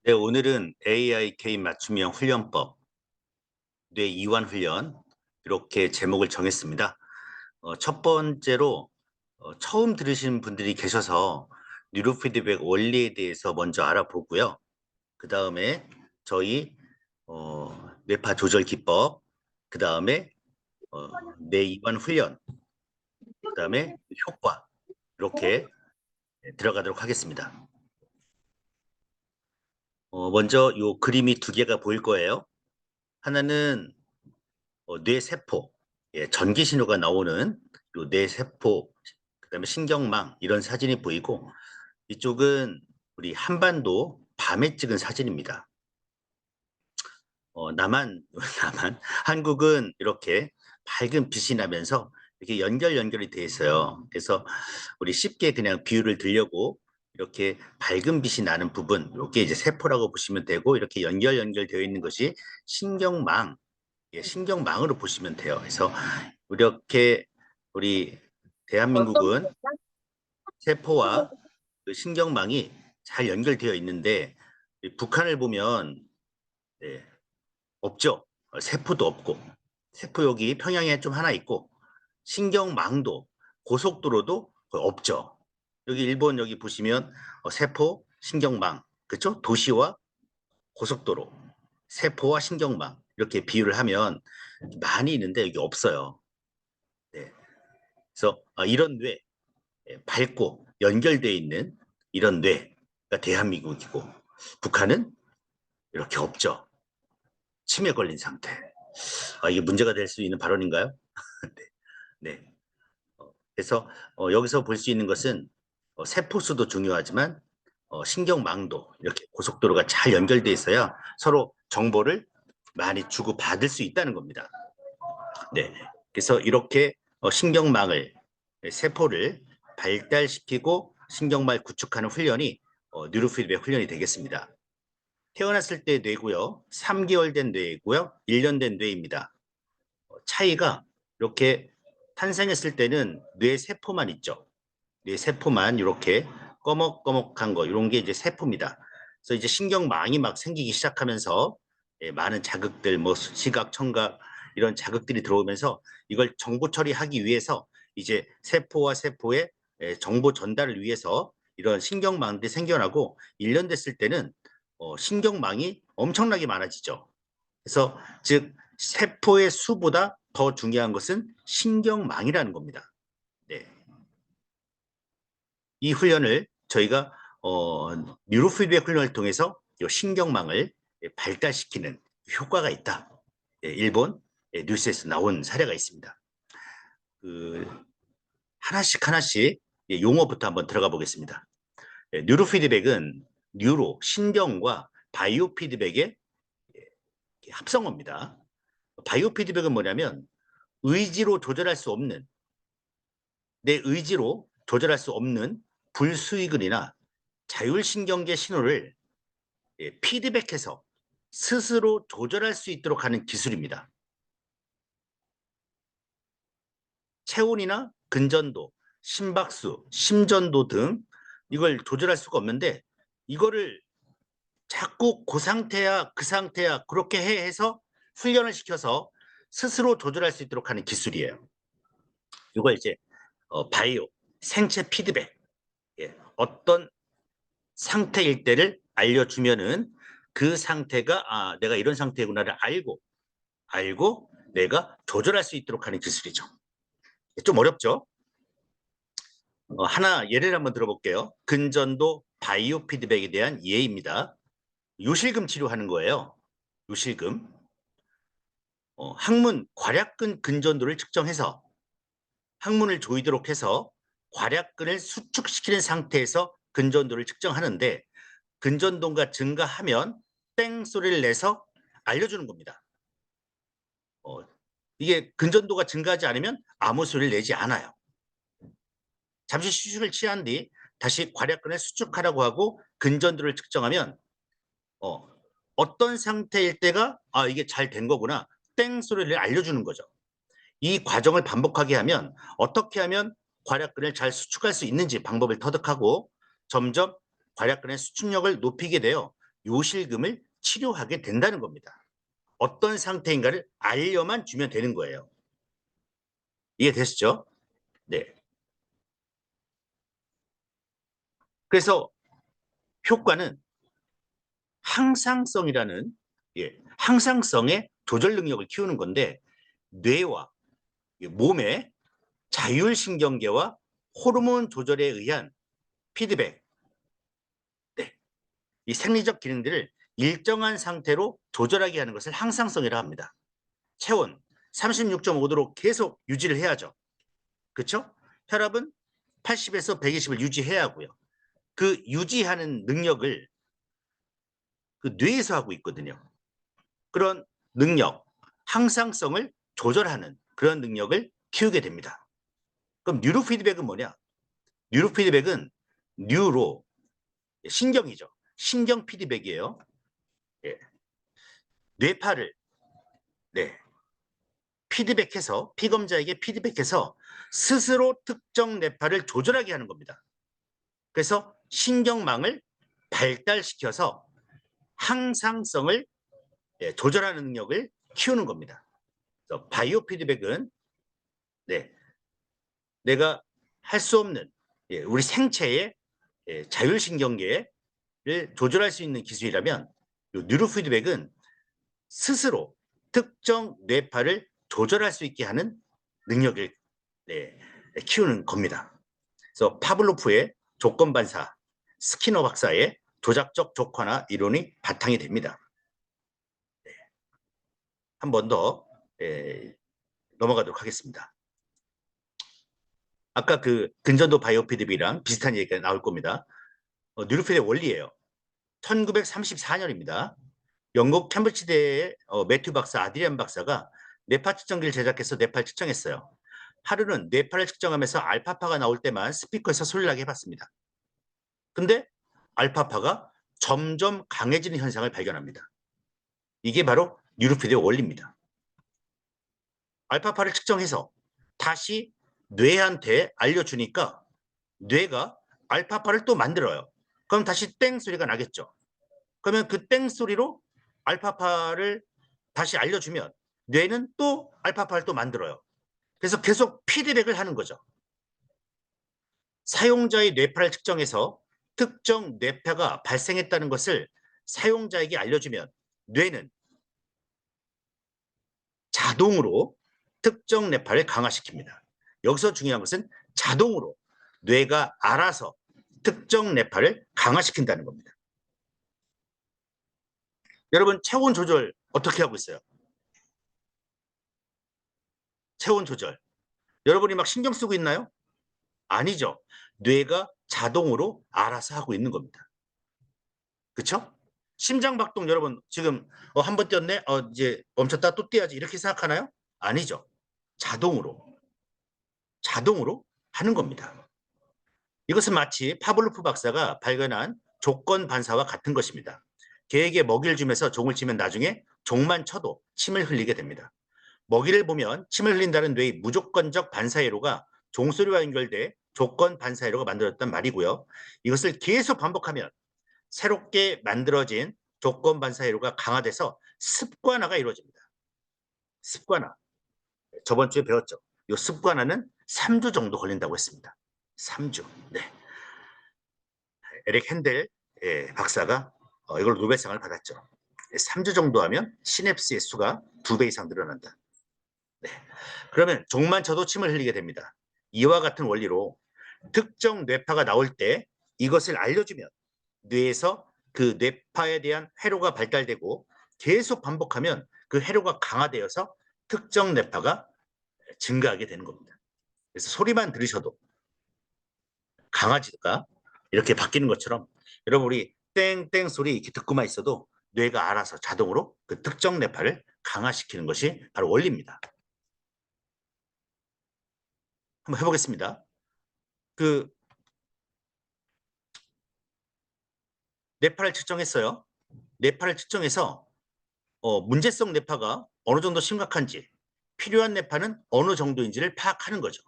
네, 오늘은 AI 개인 맞춤형 훈련법, 뇌 이완 훈련 이렇게 제목을 정했습니다. 첫 번째로 처음 들으시는 분들이 계셔서 뉴로 피드백 원리에 대해서 먼저 알아보고요. 그 다음에 저희 뇌파 조절 기법, 그 다음에 뇌 이완 훈련, 그 다음에 효과 이렇게 들어가도록 하겠습니다. 먼저 요 그림이 두 개가 보일 거예요. 하나는 뇌세포, 전기 신호가 나오는 요 뇌세포, 그다음에 신경망 이런 사진이 보이고 이쪽은 우리 한반도 밤에 찍은 사진입니다. 남한, 한국은 이렇게 밝은 빛이 나면서 이렇게 연결이 돼 있어요. 그래서 우리 쉽게 그냥 비유를 들려고 이렇게 밝은 빛이 나는 부분, 이렇게 이제 세포라고 보시면 되고 이렇게 연결되어 있는 것이 신경망, 신경망으로 보시면 돼요. 그래서 이렇게 우리 어떤 대한민국은 거였죠? 세포와 그 신경망이 잘 연결되어 있는데 북한을 보면 네, 없죠. 세포도 없고 세포 여기 평양에 좀 하나 있고 신경망도 고속도로도 거의 없죠. 여기 일본 여기 보시면 세포, 신경망, 그렇죠? 도시와 고속도로, 세포와 신경망 이렇게 비유를 하면 많이 있는데 여기 없어요. 네. 그래서 이런 뇌, 밝고 연결되어 있는 이런 뇌가 대한민국이고 북한은 이렇게 없죠. 치매 걸린 상태. 이게 문제가 될 수 있는 발언인가요? 네. 네. 그래서 여기서 볼 수 있는 것은 세포수도 중요하지만 신경망도 이렇게 고속도로가 잘 연결돼 있어야 서로 정보를 많이 주고받을 수 있다는 겁니다. 네. 그래서 이렇게 신경망을 세포를 발달시키고 신경망을 구축하는 훈련이 뉴로피드백 훈련이 되겠습니다. 태어났을 때 뇌고요. 3개월 된 뇌고요. 1년 된 뇌입니다. 차이가 이렇게 탄생했을 때는 뇌 세포만 있죠. 뇌 세포만 이렇게 꺼먹꺼먹한 거 이런 게 이제 세포입니다. 그래서 이제 신경망이 막 생기기 시작하면서 많은 자극들 뭐 시각, 청각 이런 자극들이 들어오면서 이걸 정보 처리하기 위해서 이제 세포와 세포의 정보 전달을 위해서 이런 신경망들이 생겨나고 1년 됐을 때는 신경망이 엄청나게 많아지죠. 그래서 즉 세포의 수보다 더 중요한 것은 신경망이라는 겁니다. 네. 이 훈련을 저희가 뉴로 피드백 훈련을 통해서 이 신경망을 발달시키는 효과가 있다. 일본 뉴스에서 나온 사례가 있습니다. 그 하나씩 용어부터 한번 들어가 보겠습니다. 뉴로 피드백은 뉴로 신경과 바이오 피드백의 합성어입니다. 바이오 피드백은 뭐냐면 의지로 조절할 수 없는 내 의지로 조절할 수 없는 불수의근이나 자율신경계 신호를 피드백해서 스스로 조절할 수 있도록 하는 기술입니다. 체온이나 근전도, 심박수, 심전도 등 이걸 조절할 수가 없는데 이거를 자꾸 그 상태야 그 상태야 그렇게 해서 훈련을 시켜서 스스로 조절할 수 있도록 하는 기술이에요. 이걸 이제 바이오, 생체 피드백, 어떤 상태일 때를 알려주면은 그 상태가 내가 이런 상태구나를 알고 내가 조절할 수 있도록 하는 기술이죠. 좀 어렵죠? 하나 예를 한번 들어볼게요. 근전도 바이오 피드백에 대한 예입니다. 요실금 치료하는 거예요. 요실금. 항문 괄약근 근전도를 측정해서 항문을 조이도록 해서 괄약근을 수축시키는 상태에서 근전도를 측정하는데 근전도가 증가하면 땡 소리를 내서 알려주는 겁니다. 이게 근전도가 증가하지 않으면 아무 소리를 내지 않아요. 잠시 휴식을 취한 뒤 다시 괄약근을 수축하라고 하고 근전도를 측정하면 어떤 상태일 때가 이게 잘 된 거구나 땡 소리를 알려주는 거죠. 이 과정을 반복하게 하면 어떻게 하면 괄약근을 잘 수축할 수 있는지 방법을 터득하고 점점 괄약근의 수축력을 높이게 돼요. 요실금을 치료하게 된다는 겁니다. 어떤 상태인가를 알려만 주면 되는 거예요. 이해되시죠? 네. 그래서 효과는 항상성이라는 항상성의 조절 능력을 키우는 건데 뇌와 몸의 자율신경계와 호르몬 조절에 의한 피드백, 네. 이 생리적 기능들을 일정한 상태로 조절하게 하는 것을 항상성이라 합니다. 체온 36.5도로 계속 유지를 해야죠. 그렇죠? 혈압은 80에서 120을 유지해야 하고요. 그 유지하는 능력을 그 뇌에서 하고 있거든요. 그런 능력, 항상성을 조절하는 그런 능력을 키우게 됩니다. 그럼 뉴로 피드백은 뭐냐? 뉴로 피드백은 뉴로, 신경이죠. 신경 피드백이에요. 예. 뇌파를 네, 피드백해서 피검자에게 피드백해서 스스로 특정 뇌파를 조절하게 하는 겁니다. 그래서 신경망을 발달시켜서 항상성을 조절하는 능력을 키우는 겁니다. 그래서 바이오 피드백은 네, 내가 할 수 없는 우리 생체의 자율신경계를 조절할 수 있는 기술이라면 뉴로 피드백은 스스로 특정 뇌파를 조절할 수 있게 하는 능력을 키우는 겁니다. 그래서 파블로프의 조건반사, 스키너 박사의 조작적 조건화 이론이 바탕이 됩니다. 한 번 더 넘어가도록 하겠습니다. 아까 그 근전도 바이오 피드백이랑 비슷한 얘기가 나올 겁니다. 뉴로피드의 원리예요. 1934년입니다. 영국 캠브리지대의 매튜 박사, 아드리안 박사가 뇌파 측정기를 제작해서 뇌파를 측정했어요. 하루는 뇌파를 측정하면서 알파파가 나올 때만 스피커에서 소리를 나게 해봤습니다. 근데 알파파가 점점 강해지는 현상을 발견합니다. 이게 바로 뉴로피드의 원리입니다. 알파파를 측정해서 다시 뇌한테 알려주니까 뇌가 알파파를 또 만들어요. 그럼 다시 땡 소리가 나겠죠. 그러면 그 땡 소리로 알파파를 다시 알려주면 뇌는 또 알파파를 또 만들어요. 그래서 계속 피드백을 하는 거죠. 사용자의 뇌파를 측정해서 특정 뇌파가 발생했다는 것을 사용자에게 알려주면 뇌는 자동으로 특정 뇌파를 강화시킵니다. 여기서 중요한 것은 자동으로 뇌가 알아서 특정 뇌파를 강화시킨다는 겁니다. 여러분 체온 조절 어떻게 하고 있어요? 체온 조절. 여러분이 막 신경 쓰고 있나요? 아니죠. 뇌가 자동으로 알아서 하고 있는 겁니다. 그렇죠? 심장박동 여러분 지금 한 번 뛰었네. 이제 멈췄다 또 뛰어야지 이렇게 생각하나요? 아니죠. 자동으로 하는 겁니다. 이것은 마치 파블로프 박사가 발견한 조건 반사와 같은 것입니다. 개에게 먹이를 주면서 종을 치면 나중에 종만 쳐도 침을 흘리게 됩니다. 먹이를 보면 침을 흘린다는 뇌의 무조건적 반사회로가 종소리와 연결돼 조건 반사회로가 만들어졌단 말이고요. 이것을 계속 반복하면 새롭게 만들어진 조건 반사회로가 강화돼서 습관화가 이루어집니다. 습관화. 저번 주에 배웠죠. 이 습관화는 3주 정도 걸린다고 했습니다. 3주. 네. 에릭 핸델 박사가 이걸 노벨상을 받았죠. 3주 정도 하면 시냅스의 수가 2배 이상 늘어난다. 네. 그러면 종만 쳐도 침을 흘리게 됩니다. 이와 같은 원리로 특정 뇌파가 나올 때 이것을 알려주면 뇌에서 그 뇌파에 대한 회로가 발달되고 계속 반복하면 그 회로가 강화되어서 특정 뇌파가 증가하게 되는 겁니다. 그래서 소리만 들으셔도 강아지가 이렇게 바뀌는 것처럼 여러분 우리 땡땡 소리 이렇게 듣고만 있어도 뇌가 알아서 자동으로 그 특정 뇌파를 강화시키는 것이 바로 원리입니다. 한번 해보겠습니다. 그 뇌파를 측정했어요. 뇌파를 측정해서 문제성 뇌파가 어느 정도 심각한지 필요한 뇌파는 어느 정도인지를 파악하는 거죠.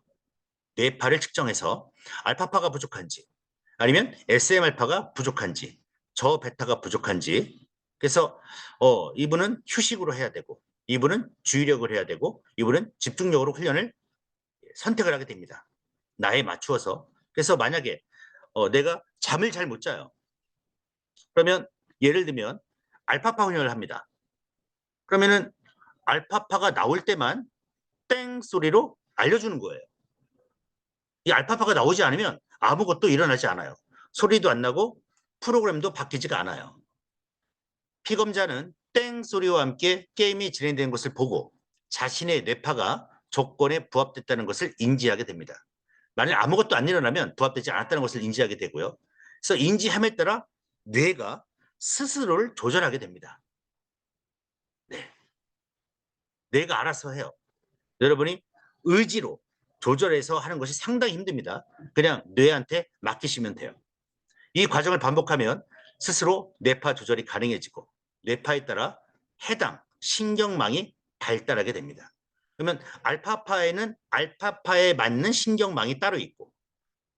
뇌파를 측정해서 알파파가 부족한지 아니면 SM알파가 부족한지 저 베타가 부족한지. 그래서 이분은 휴식으로 해야 되고, 이분은 주의력을 해야 되고, 이분은 집중력으로 훈련을 선택을 하게 됩니다. 나에 맞추어서. 그래서 만약에 내가 잠을 잘 못 자요. 그러면 예를 들면 알파파 훈련을 합니다. 그러면은 알파파가 나올 때만 땡 소리로 알려주는 거예요. 이 알파파가 나오지 않으면 아무것도 일어나지 않아요. 소리도 안 나고 프로그램도 바뀌지가 않아요. 피검자는 땡 소리와 함께 게임이 진행되는 것을 보고 자신의 뇌파가 조건에 부합됐다는 것을 인지하게 됩니다. 만약 아무것도 안 일어나면 부합되지 않았다는 것을 인지하게 되고요. 그래서 인지함에 따라 뇌가 스스로를 조절하게 됩니다. 네. 뇌가 알아서 해요. 여러분이 의지로 조절해서 하는 것이 상당히 힘듭니다. 그냥 뇌한테 맡기시면 돼요. 이 과정을 반복하면 스스로 뇌파 조절이 가능해지고 뇌파에 따라 해당 신경망이 발달하게 됩니다. 그러면 알파파에는 알파파에 맞는 신경망이 따로 있고,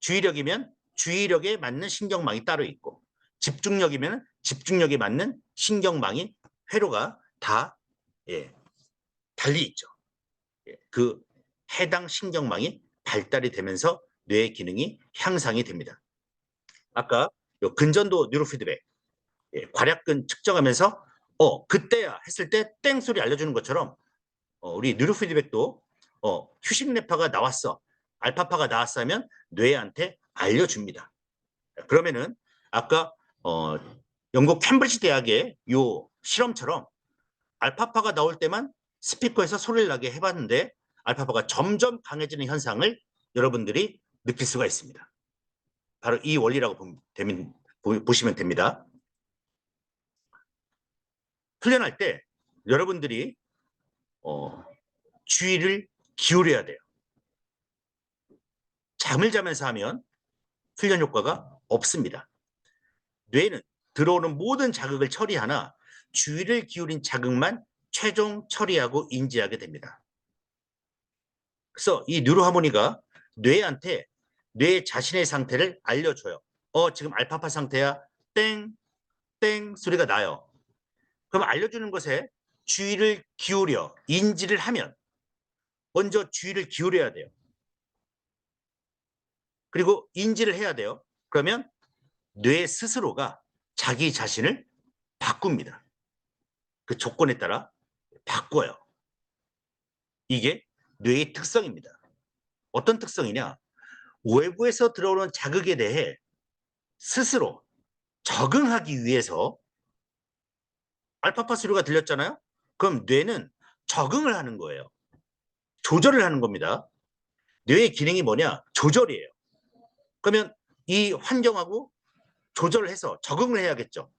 주의력이면 주의력에 맞는 신경망이 따로 있고, 집중력이면 집중력에 맞는 신경망이 회로가 다 달리 있죠. 그 해당 신경망이 발달이 되면서 뇌의 기능이 향상이 됩니다. 아까 근전도 뉴로피드백, 괄약근 측정하면서 그때야 했을 때 땡 소리 알려주는 것처럼 우리 뉴로피드백도 휴식 뇌파가 나왔어, 알파파가 나왔어 하면 뇌한테 알려줍니다. 그러면은 아까 영국 캠브리지 대학의 요 실험처럼 알파파가 나올 때만 스피커에서 소리를 나게 해봤는데 알파파가 점점 강해지는 현상을 여러분들이 느낄 수가 있습니다. 바로 이 원리라고 보시면 됩니다. 훈련할 때 여러분들이 주의를 기울여야 돼요. 잠을 자면서 하면 훈련 효과가 없습니다. 뇌는 들어오는 모든 자극을 처리하나 주의를 기울인 자극만 최종 처리하고 인지하게 됩니다. 그래서 이 뉴로하모니가 뇌한테 뇌 자신의 상태를 알려줘요. 지금 알파파 상태야. 땡, 땡 소리가 나요. 그럼 알려주는 것에 주의를 기울여 인지를 하면 먼저 주의를 기울여야 돼요. 그리고 인지를 해야 돼요. 그러면 뇌 스스로가 자기 자신을 바꿉니다. 그 조건에 따라 바꿔요. 이게 뇌의 특성입니다. 어떤 특성이냐? 외부에서 들어오는 자극에 대해 스스로 적응하기 위해서 알파파 소리가 들렸잖아요? 그럼 뇌는 적응을 하는 거예요. 조절을 하는 겁니다. 뇌의 기능이 뭐냐? 조절이에요. 그러면 이 환경하고 조절을 해서 적응을 해야겠죠.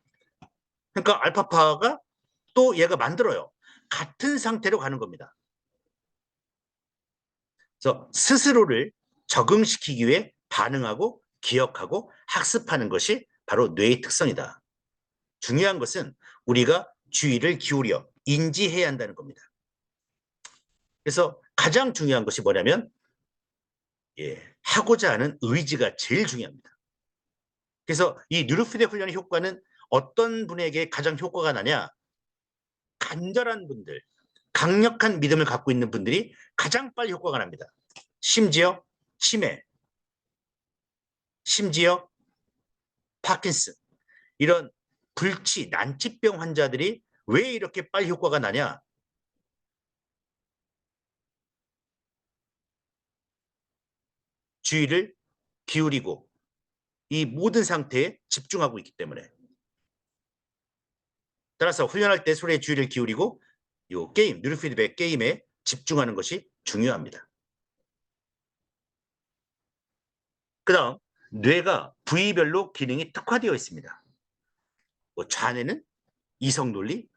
그러니까 알파파가 또 얘가 만들어요. 같은 상태로 가는 겁니다. 그래서 스스로를 적응시키기 위해 반응하고 기억하고 학습하는 것이 바로 뇌의 특성이다. 중요한 것은 우리가 주의를 기울여 인지해야 한다는 겁니다. 그래서 가장 중요한 것이 뭐냐면 하고자 하는 의지가 제일 중요합니다. 그래서 이 뉴로피드백 훈련의 효과는 어떤 분에게 가장 효과가 나냐? 간절한 분들, 강력한 믿음을 갖고 있는 분들이 가장 빨리 효과가 납니다. 심지어 치매, 심지어 파킨슨, 이런 불치, 난치병 환자들이 왜 이렇게 빨리 효과가 나냐? 주의를 기울이고 이 모든 상태에 집중하고 있기 때문에. 따라서 훈련할 때 소리에 주의를 기울이고 이 게임, 뉴로피드백 게임에 집중하는 것이 중요합니다. 그 다음, 뇌가 부위별로 기능이 특화되어 있습니다. 좌뇌는 이성논리,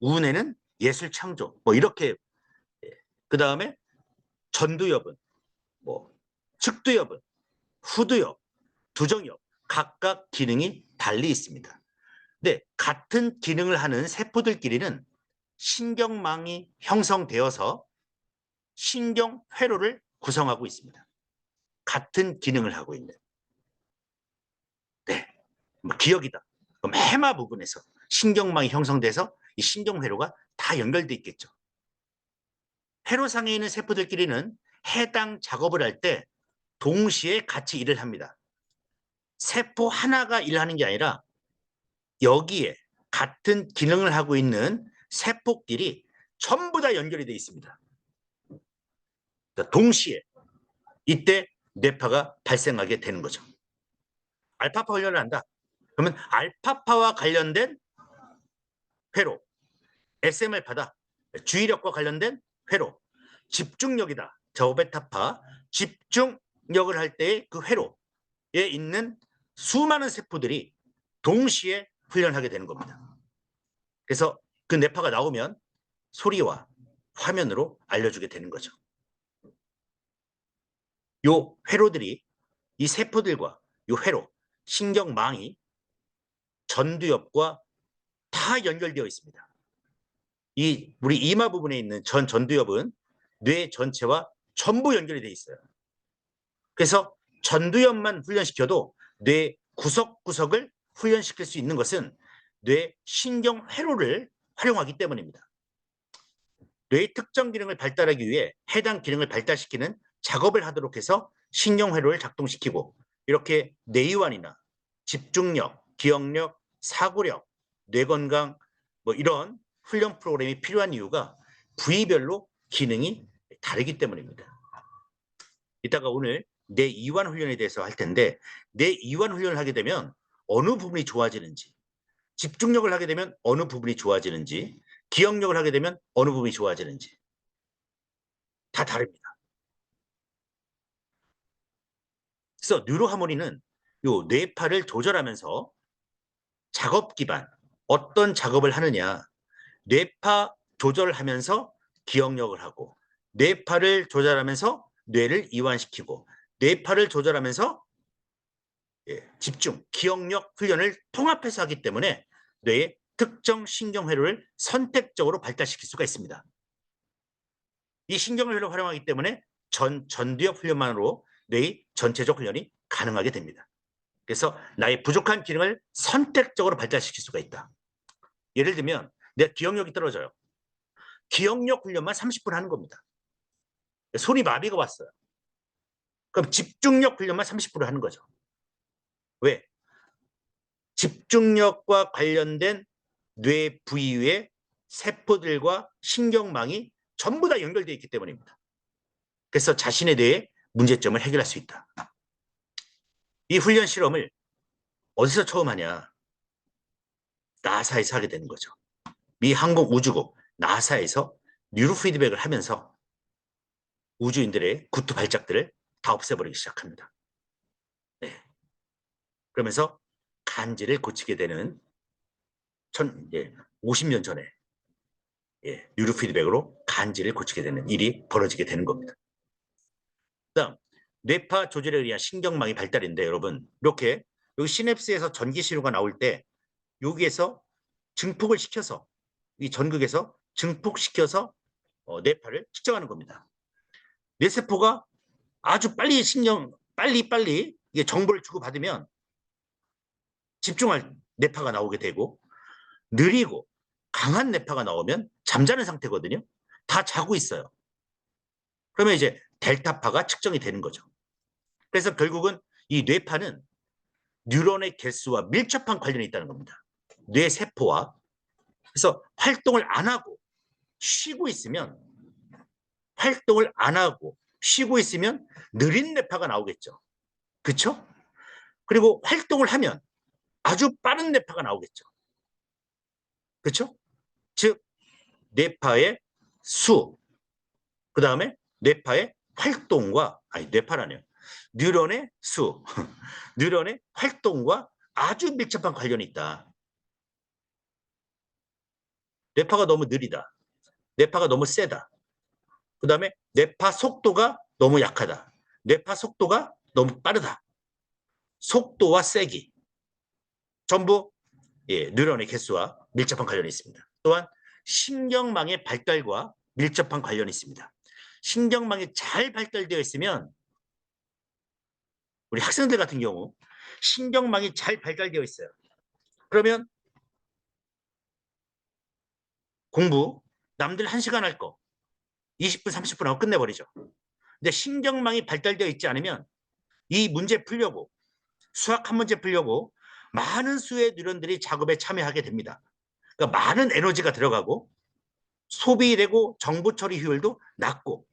우뇌는 예술창조, 이렇게. 그 다음에 전두엽은 측두엽은 후두엽, 두정엽, 각각 기능이 달리 있습니다. 근데 같은 기능을 하는 세포들끼리는 신경망이 형성되어서 신경회로를 구성하고 있습니다. 같은 기능을 하고 있는. 네, 기억이다. 그럼 해마 부분에서 신경망이 형성돼서 이 신경회로가 다 연결돼 있겠죠. 회로상에 있는 세포들끼리는 해당 작업을 할 때 동시에 같이 일을 합니다. 세포 하나가 일하는 게 아니라 여기에 같은 기능을 하고 있는 세포끼리 전부 다 연결이 되어 있습니다. 동시에 이때 뇌파가 발생하게 되는 거죠. 알파파 훈련을 한다. 그러면 알파파와 관련된 회로, SMR파다. 주의력과 관련된 회로, 집중력이다. 저베타파, 집중력을 할 때의 그 회로에 있는 수많은 세포들이 동시에 훈련하게 되는 겁니다. 그래서 그 뇌파가 나오면 소리와 화면으로 알려주게 되는 거죠. 요 회로들이 이 세포들과 요 회로, 신경망이 전두엽과 다 연결되어 있습니다. 이 우리 이마 부분에 있는 전두엽은 뇌 전체와 전부 연결이 되어 있어요. 그래서 전두엽만 훈련시켜도 뇌 구석구석을 훈련시킬 수 있는 것은 뇌 신경회로를 활용하기 때문입니다. 뇌의 특정 기능을 발달하기 위해 해당 기능을 발달시키는 작업을 하도록 해서 신경회로를 작동시키고 이렇게 뇌이완이나 집중력, 기억력, 사고력, 뇌건강 뭐 이런 훈련 프로그램이 필요한 이유가 부위별로 기능이 다르기 때문입니다. 이따가 오늘 뇌이완 훈련에 대해서 할 텐데 뇌이완 훈련을 하게 되면 어느 부분이 좋아지는지, 집중력을 하게 되면 어느 부분이 좋아지는지, 기억력을 하게 되면 어느 부분이 좋아지는지 다 다릅니다. 그래서 뉴로하모니는 요 뇌파를 조절하면서 작업 기반 어떤 작업을 하느냐, 뇌파 조절을 하면서 기억력을 하고 뇌파를 조절하면서 뇌를 이완시키고 뇌파를 조절하면서 집중, 기억력 훈련을 통합해서 하기 때문에 뇌의 특정 신경회로를 선택적으로 발달시킬 수가 있습니다. 이 신경회로를 활용하기 때문에 전두엽 훈련만으로 뇌의 전체적 훈련이 가능하게 됩니다. 그래서 나의 부족한 기능을 선택적으로 발달시킬 수가 있다. 예를 들면 내 기억력이 떨어져요. 기억력 훈련만 30분 하는 겁니다. 손이 마비가 왔어요. 그럼 집중력 훈련만 30분 하는 거죠. 왜? 집중력과 관련된 뇌 부위의 세포들과 신경망이 전부 다 연결되어 있기 때문입니다. 그래서 자신의 뇌의 문제점을 해결할 수 있다. 이 훈련 실험을 어디서 처음 하냐? 나사에서 하게 되는 거죠. 미 항공우주국 나사에서 뉴로 피드백을 하면서 우주인들의 구토 발작들을 다 없애버리기 시작합니다. 네. 그러면서 간질을 고치게 되는 50년 전에 뉴로 피드백으로 간질을 고치게 되는 일이 벌어지게 되는 겁니다. 그다음 뇌파 조절에 의한 신경망이 발달인데 여러분 이렇게 여기 시냅스에서 전기 신호가 나올 때 여기에서 증폭을 시켜서 이 전극에서 증폭시켜서 뇌파를 측정하는 겁니다. 뇌세포가 아주 빨리 빨리 이게 정보를 주고받으면 집중할 뇌파가 나오게 되고 느리고 강한 뇌파가 나오면 잠자는 상태거든요. 다 자고 있어요. 그러면 이제 델타파가 측정이 되는 거죠. 그래서 결국은 이 뇌파는 뉴런의 개수와 밀접한 관련이 있다는 겁니다. 뇌세포와. 그래서 활동을 안 하고 쉬고 있으면 느린 뇌파가 나오겠죠. 그렇죠? 그리고 활동을 하면 아주 빠른 뇌파가 나오겠죠. 그렇죠? 즉 뇌파의 수, 그 다음에 뇌파의 활동과 뇌파라네요. 뉴런의 수, 뉴런의 활동과 아주 밀접한 관련이 있다. 뇌파가 너무 느리다. 뇌파가 너무 세다. 그 다음에 뇌파 속도가 너무 약하다. 뇌파 속도가 너무 빠르다. 속도와 세기 전부 뉴런의 개수와 밀접한 관련이 있습니다. 또한 신경망의 발달과 밀접한 관련이 있습니다. 신경망이 잘 발달되어 있으면 우리 학생들 같은 경우 신경망이 잘 발달되어 있어요. 그러면 공부 남들 1시간 할 거 20분, 30분 하고 끝내버리죠. 근데 신경망이 발달되어 있지 않으면 이 문제 풀려고 수학 한 문제 풀려고 많은 수의 뉴런들이 작업에 참여하게 됩니다. 그러니까 많은 에너지가 들어가고 소비되고 정보 처리 효율도 낮고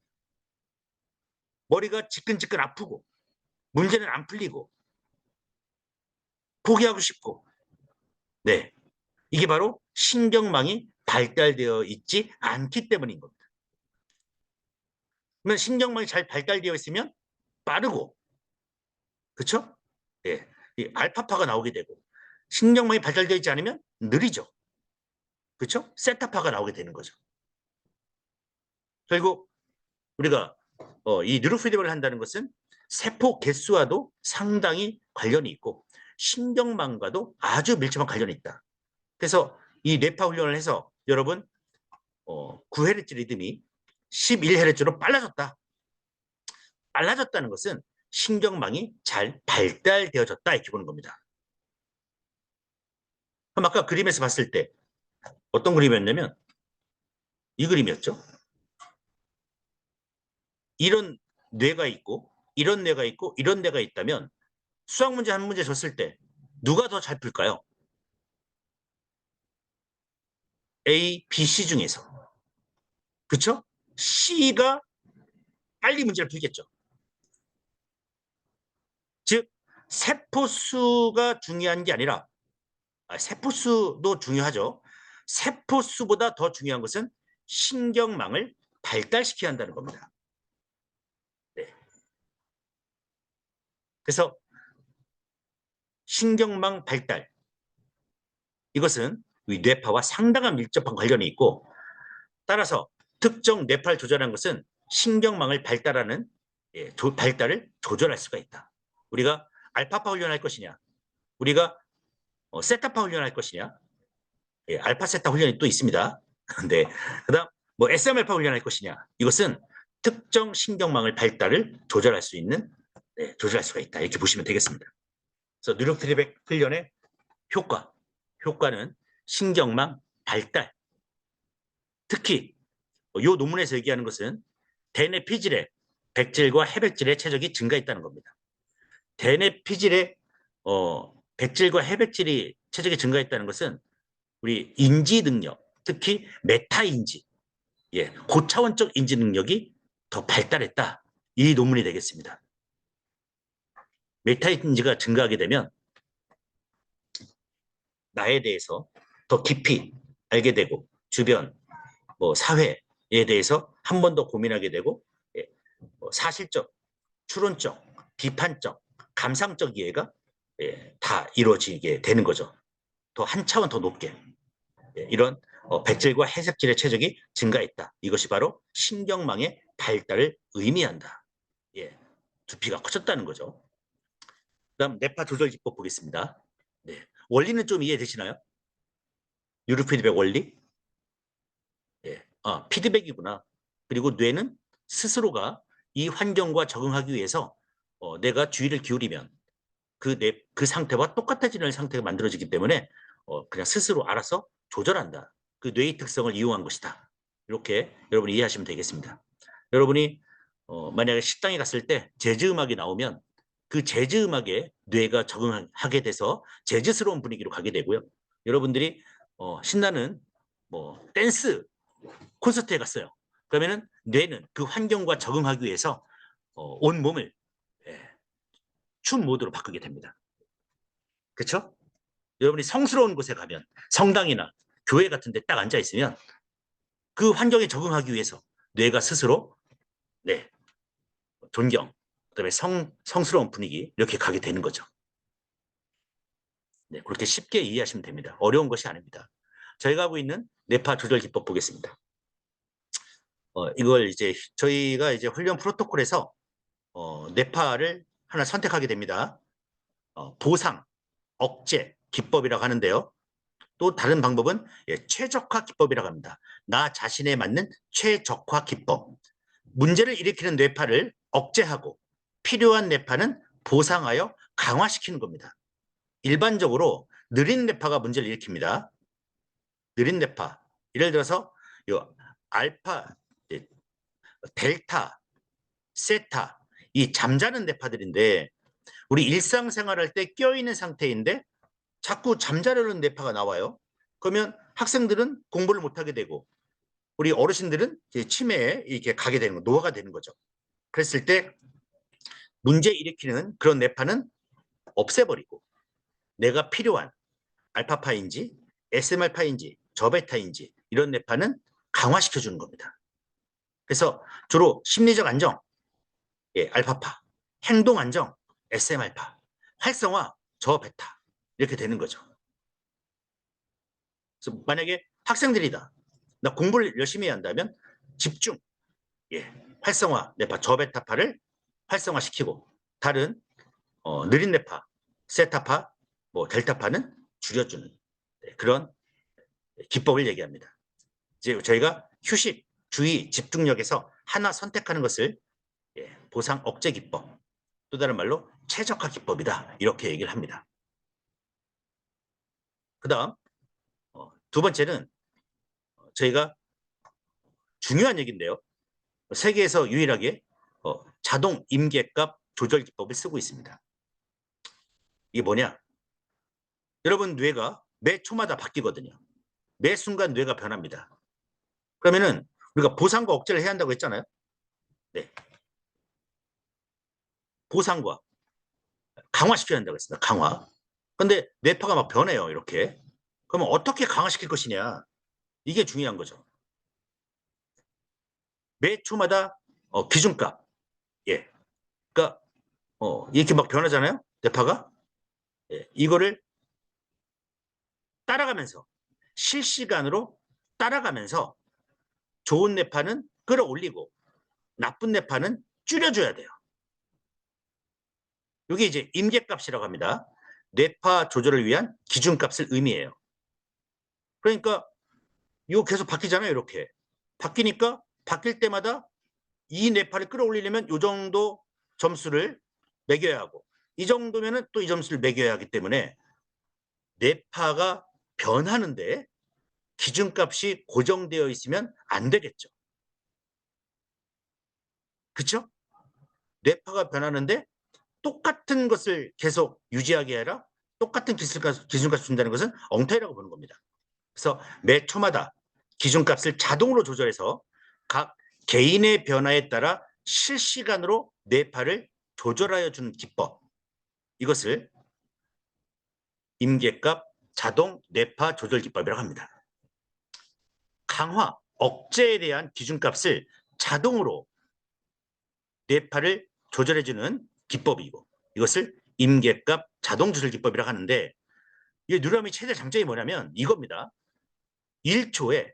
머리가 지끈지끈 아프고 문제는 안 풀리고 포기하고 싶고 네, 이게 바로 신경망이 발달되어 있지 않기 때문인 겁니다. 그러면 신경망이 잘 발달되어 있으면 빠르고 그렇죠? 예, 이 알파파가 나오게 되고 신경망이 발달되어 있지 않으면 느리죠. 그렇죠? 세타파가 나오게 되는 거죠. 결국 우리가 이 뉴로피드백을 한다는 것은 세포 개수와도 상당히 관련이 있고 신경망과도 아주 밀접한 관련이 있다. 그래서 이 뇌파 훈련을 해서 여러분 9Hz 리듬이 11Hz로 빨라졌다. 빨라졌다는 것은 신경망이 잘 발달되어졌다 이렇게 보는 겁니다. 그럼 아까 그림에서 봤을 때 어떤 그림이었냐면 이 그림이었죠. 이런 뇌가 있고 이런 뇌가 있고 이런 뇌가 있다면 수학 문제 한 문제 줬을 때 누가 더 잘 풀까요? A, B, C 중에서. 그렇죠? C가 빨리 문제를 풀겠죠. 즉 세포수가 중요한 게 아니라 세포수도 중요하죠. 세포수보다 더 중요한 것은 신경망을 발달시켜야 한다는 겁니다. 네. 그래서 신경망 발달 이것은 뇌파와 상당한 밀접한 관련이 있고 따라서 특정 뇌파를 조절하는 것은 신경망을 발달하는 발달을 조절할 수가 있다. 우리가 알파파 훈련할 것이냐 우리가 세타파 훈련할 것이냐 알파 세타 훈련이 또 있습니다. 네. 그다음 뭐 SM알파 훈련할 것이냐 이것은 특정 신경망을 발달을 조절할 수 있는 조절할 수가 있다 이렇게 보시면 되겠습니다. 그래서 뉴로피드백 훈련의 효과는 신경망 발달 특히 이 논문에서 얘기하는 것은 대뇌 피질에 백질과 해백질의 체적이 증가했다는 겁니다. 대뇌 피질에 백질과 해백질이 체적이 증가했다는 것은 우리 인지 능력, 특히 메타 인지, 고차원적 인지 능력이 더 발달했다. 이 논문이 되겠습니다. 메타 인지가 증가하게 되면 나에 대해서 더 깊이 알게 되고 주변, 뭐 사회에 대해서 한 번 더 고민하게 되고 사실적, 추론적, 비판적, 감상적 이해가 다 이루어지게 되는 거죠. 더 한 차원 더 높게 이런 백질과 해색질의 체적이 증가했다. 이것이 바로 신경망의 발달을 의미한다. 두피가 커졌다는 거죠. 그다음 뇌파 조절 기법 보겠습니다. 네. 원리는 좀 이해되시나요? 뉴로피드백 원리? 피드백이구나. 그리고 뇌는 스스로가 이 환경과 적응하기 위해서 내가 주의를 기울이면 그 상태와 똑같아지는 상태가 만들어지기 때문에 그냥 스스로 알아서 조절한다. 그 뇌의 특성을 이용한 것이다. 이렇게 여러분이 이해하시면 되겠습니다. 여러분이 만약에 식당에 갔을 때 재즈 음악이 나오면 그 재즈 음악에 뇌가 적응하게 돼서 재즈스러운 분위기로 가게 되고요. 여러분들이 신나는 뭐 댄스 콘서트에 갔어요. 그러면은 뇌는 그 환경과 적응하기 위해서 온 몸을 춤 모드로 바꾸게 됩니다. 그렇죠? 여러분이 성스러운 곳에 가면 성당이나 교회 같은 데 딱 앉아 있으면 그 환경에 적응하기 위해서 뇌가 스스로 존경, 그다음에 성스러운 분위기 이렇게 가게 되는 거죠. 네, 그렇게 쉽게 이해하시면 됩니다. 어려운 것이 아닙니다. 저희가 하고 있는 뇌파 조절 기법 보겠습니다. 이걸 이제 저희가 이제 훈련 프로토콜에서 뇌파를 하나 선택하게 됩니다. 보상, 억제 기법이라고 하는데요. 또 다른 방법은 최적화 기법이라고 합니다. 나 자신에 맞는 최적화 기법. 문제를 일으키는 뇌파를 억제하고 필요한 뇌파는 보상하여 강화시키는 겁니다. 일반적으로 느린 뇌파가 문제를 일으킵니다. 느린 뇌파. 예를 들어서 요 알파, 델타, 세타, 이 잠자는 뇌파들인데 우리 일상생활할 때 껴있는 상태인데 자꾸 잠자려는 뇌파가 나와요. 그러면 학생들은 공부를 못하게 되고 우리 어르신들은 치매에 이렇게 가게 되는 거, 노화가 되는 거죠. 그랬을 때 문제 일으키는 그런 뇌파는 없애버리고 내가 필요한 알파파인지 SMR파인지 저베타인지 이런 뇌파는 강화시켜주는 겁니다. 그래서 주로 심리적 안정, 알파파, 행동 안정, SMR파, 활성화, 저베타 이렇게 되는 거죠. 그래서 만약에 학생들이다. 나 공부를 열심히 해야 한다면 집중, 활성화 뇌파, 저베타파를 활성화시키고 다른 느린 뇌파, 세타파, 뭐 델타파는 줄여주는 그런 기법을 얘기합니다. 이제 저희가 휴식, 주의, 집중력에서 하나 선택하는 것을 보상 억제 기법, 또 다른 말로 최적화 기법이다 이렇게 얘기를 합니다. 그 다음 두 번째는 저희가 중요한 얘기인데요. 세계에서 유일하게 자동 임계값 조절 기법을 쓰고 있습니다. 이게 뭐냐? 여러분 뇌가 매 초마다 바뀌거든요. 매 순간 뇌가 변합니다. 그러면은 우리가 보상과 억제를 해야 한다고 했잖아요. 네. 보상과 강화시켜야 한다고 했습니다. 강화. 근데 뇌파가 막 변해요. 이렇게. 그러면 어떻게 강화시킬 것이냐. 이게 중요한 거죠. 매 초마다 기준값. 예. 그러니까 이렇게 막 변하잖아요. 뇌파가. 예. 이거를 따라가면서 실시간으로 따라가면서 좋은 뇌파는 끌어올리고 나쁜 뇌파는 줄여줘야 돼요. 이게 이제 임계값이라고 합니다. 뇌파 조절을 위한 기준값을 의미해요. 그러니까 이거 계속 바뀌잖아요. 이렇게. 바뀌니까 바뀔 때마다 이 뇌파를 끌어올리려면 이 정도 점수를 매겨야 하고 이 정도면은 또 이 점수를 매겨야 하기 때문에 뇌파가 변하는데 기준값이 고정되어 있으면 안 되겠죠. 그렇죠? 뇌파가 변하는데 똑같은 것을 계속 유지하게 하라 똑같은 기준값을 준다는 것은 엉터리라고 보는 겁니다. 그래서 매 초마다 기준값을 자동으로 조절해서 각 개인의 변화에 따라 실시간으로 뇌파를 조절하여 주는 기법. 이것을 임계값 자동 뇌파 조절 기법이라고 합니다. 강화, 억제에 대한 기준값을 자동으로 뇌파를 조절해주는 기법이고 이것을 임계값 자동 조절 기법이라고 하는데 이 누르미 최대 장점이 뭐냐면 이겁니다. 1초를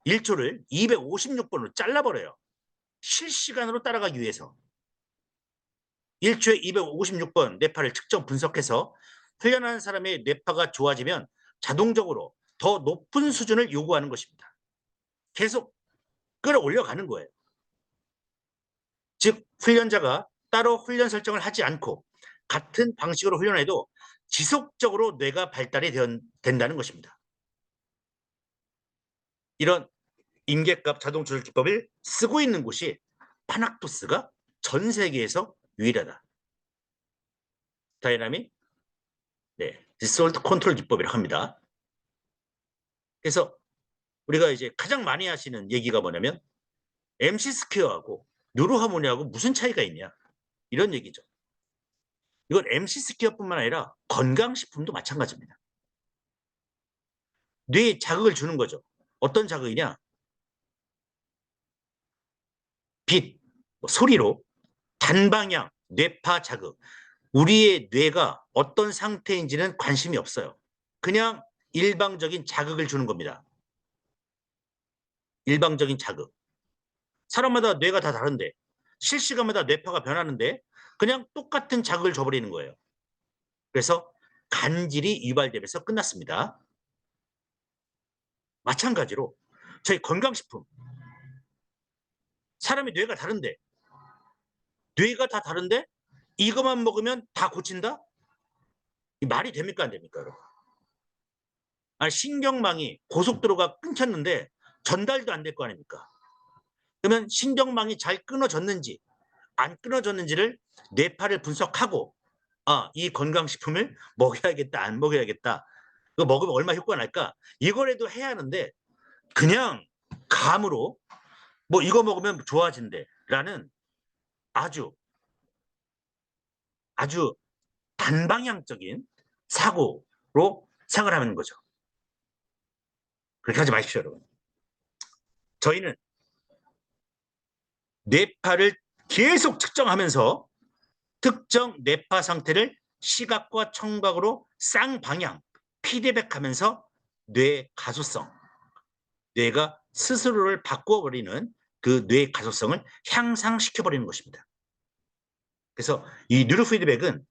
256번으로 잘라버려요. 실시간으로 따라가기 위해서 1초에 256번 뇌파를 측정 분석해서 훈련하는 사람의 뇌파가 좋아지면 자동적으로 더 높은 수준을 요구하는 것입니다. 계속 끌어올려가는 거예요. 즉 훈련자가 따로 훈련 설정을 하지 않고 같은 방식으로 훈련해도 지속적으로 뇌가 발달이 된다는 것입니다. 이런 임계값 자동 조절 기법을 쓰고 있는 곳이 파낙토스가 전 세계에서 유일하다. 다이나믹 디솔트 컨트롤 기법이라고 합니다. 그래서 우리가 이제 가장 많이 하시는 얘기가 뭐냐면 MC 스퀘어하고 뉴로하모니하고 무슨 차이가 있냐 이런 얘기죠. 이건 MC 스퀘어뿐만 아니라 건강식품도 마찬가지입니다. 뇌에 자극을 주는 거죠. 어떤 자극이냐? 빛, 소리로 단방향 뇌파 자극. 우리의 뇌가 어떤 상태인지는 관심이 없어요. 그냥 일방적인 자극을 주는 겁니다. 일방적인 자극. 사람마다 뇌가 다 다른데 실시간마다 뇌파가 변하는데 그냥 똑같은 자극을 줘버리는 거예요. 그래서 간질이 유발되면서 끝났습니다. 마찬가지로 저희 건강식품 사람의 뇌가 다른데 이것만 먹으면 다 고친다? 이 말이 됩니까 안 됩니까? 여러분? 아니, 신경망이 고속도로가 끊겼는데 전달도 안 될 거 아닙니까? 그러면 신경망이 잘 끊어졌는지 안 끊어졌는지를 뇌파를 분석하고 이 건강식품을 먹여야겠다 안 먹여야겠다. 이거 먹으면 얼마 효과가 날까? 이거라도 해야 하는데 그냥 감으로 뭐 이거 먹으면 좋아진대라는 아주 아주 단방향적인 사고로 생각을 하는 거죠. 그렇게 하지 마십시오, 여러분. 저희는 뇌파를 계속 측정하면서 특정 뇌파 상태를 시각과 청각으로 쌍방향 피드백하면서 뇌 가소성, 뇌가 스스로를 바꿔버리는 그 뇌 가소성을 향상시켜버리는 것입니다. 그래서 이 뉴로 피드백은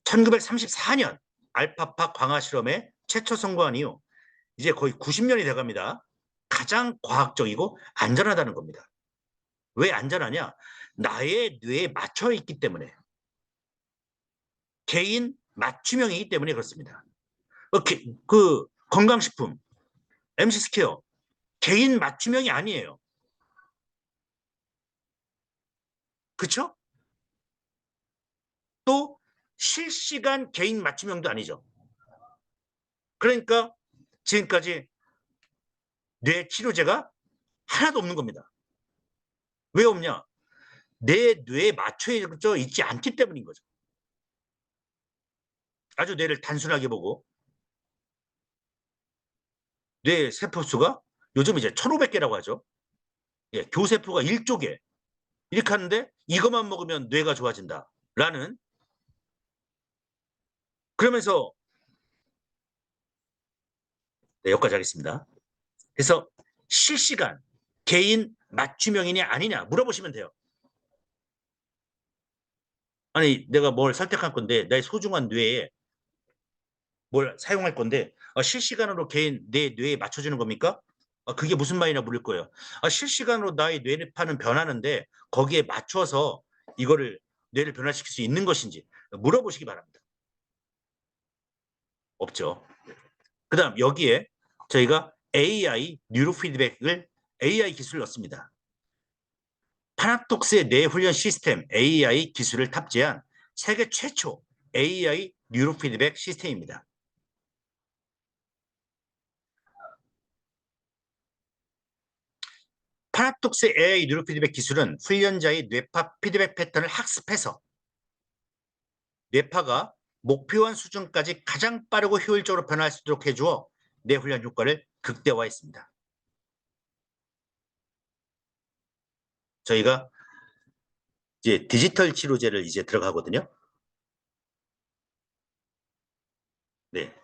1934년 알파파 광화 실험에 최초 성공한 이후 이제 거의 90년이 돼갑니다. 가장 과학적이고 안전하다는 겁니다. 왜 안전하냐? 나의 뇌에 맞춰 있기 때문에. 개인 맞춤형이기 때문에 그렇습니다. 그 건강식품 MC 스퀘어 개인 맞춤형이 아니에요. 그렇죠? 또 실시간 개인 맞춤형도 아니죠. 그러니까 지금까지 뇌 치료제가 하나도 없는 겁니다. 왜 없냐? 내 뇌에 맞춰져 있지 않기 때문인 거죠. 아주 뇌를 단순하게 보고 뇌 세포수가 요즘 이제 1500개라고 하죠. 예, 교세포가 1조 개. 이렇게 하는데 이것만 먹으면 뇌가 좋아진다라는 그러면서 네, 여기까지 하겠습니다. 그래서 실시간 개인 맞춤형이냐 아니냐 물어보시면 돼요. 아니 내가 뭘 선택할 건데 내 소중한 뇌에 뭘 사용할 건데 실시간으로 개인 내 뇌에 맞춰주는 겁니까? 그게 무슨 말이냐 물을 거예요. 실시간으로 나의 뇌파는 변하는데 거기에 맞춰서 이거를 뇌를 변화시킬 수 있는 것인지 물어보시기 바랍니다. 없죠. 그 다음 여기에 저희가 AI 뉴로 피드백을 AI 기술을 넣습니다. 파나톡스의 뇌훈련 시스템 AI 기술을 탑재한 세계 최초 AI 뉴로 피드백 시스템입니다. 파나톡스 AI 뉴로 피드백 기술은 훈련자의 뇌파 피드백 패턴을 학습해서 뇌파가 목표한 수준까지 가장 빠르고 효율적으로 변화할 수 있도록 해주어 뇌훈련 효과를 극대화했습니다. 저희가 이제 디지털 치료제를 이제 들어가거든요. 네.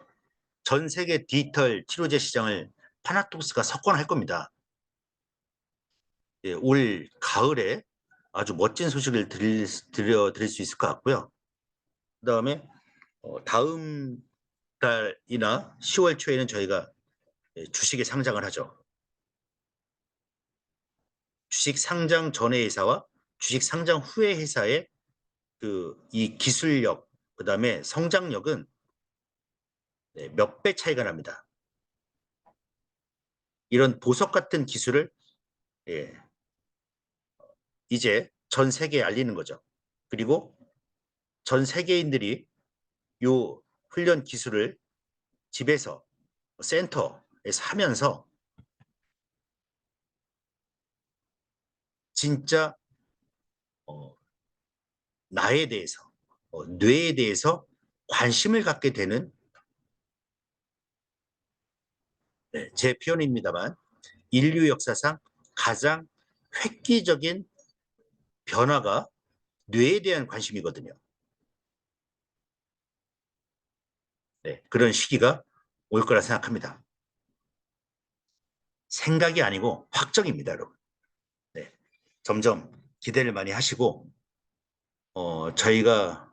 전 세계 디지털 치료제 시장을 파나톡스가 석권할 겁니다. 예, 올 가을에 아주 멋진 소식을 드릴 수 있을 것 같고요. 그 다음에 다음 달이나 10월 초에는 저희가 주식에 상장을 하죠. 주식 상장 전의 회사와 주식 상장 후의 회사의 이 기술력, 그 다음에 성장력은 몇 배 차이가 납니다. 이런 보석 같은 기술을 예, 이제 전 세계에 알리는 거죠. 그리고 전 세계인들이 요 훈련 기술을 집에서 센터에서 하면서 진짜 어, 나에 대해서 뇌에 대해서 관심을 갖게 되는 제 표현입니다만 인류 역사상 가장 획기적인 변화가 뇌에 대한 관심이거든요. 네, 그런 시기가 올 거라 생각합니다. 생각이 아니고 확정입니다, 여러분. 네, 점점 기대를 많이 하시고 저희가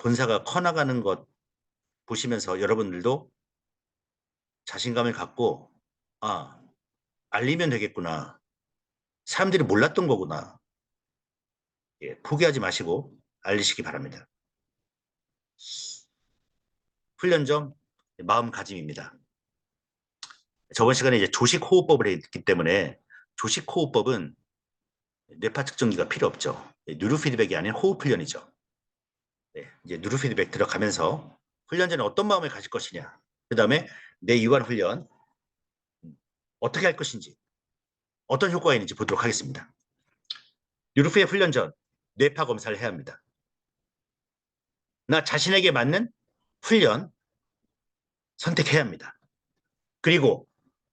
본사가 커나가는 것 보시면서 여러분들도 자신감을 갖고 아, 알리면 되겠구나. 사람들이 몰랐던 거구나. 예, 포기하지 마시고 알리시기 바랍니다. 훈련점 마음가짐입니다. 저번 시간에 이제 조식호흡법을 했기 때문에 조식호흡법은 뇌파 측정기가 필요 없죠. 뉴로 피드백이 아닌 호흡 훈련이죠. 네, 이제 누르 피드백 들어가면서 훈련자는 어떤 마음을 가질 것이냐. 그 다음에 내 이완 훈련 어떻게 할 것인지 어떤 효과가 있는지 보도록 하겠습니다. 뉴로피의 훈련 전 뇌파 검사를 해야 합니다. 나 자신에게 맞는 훈련 선택해야 합니다. 그리고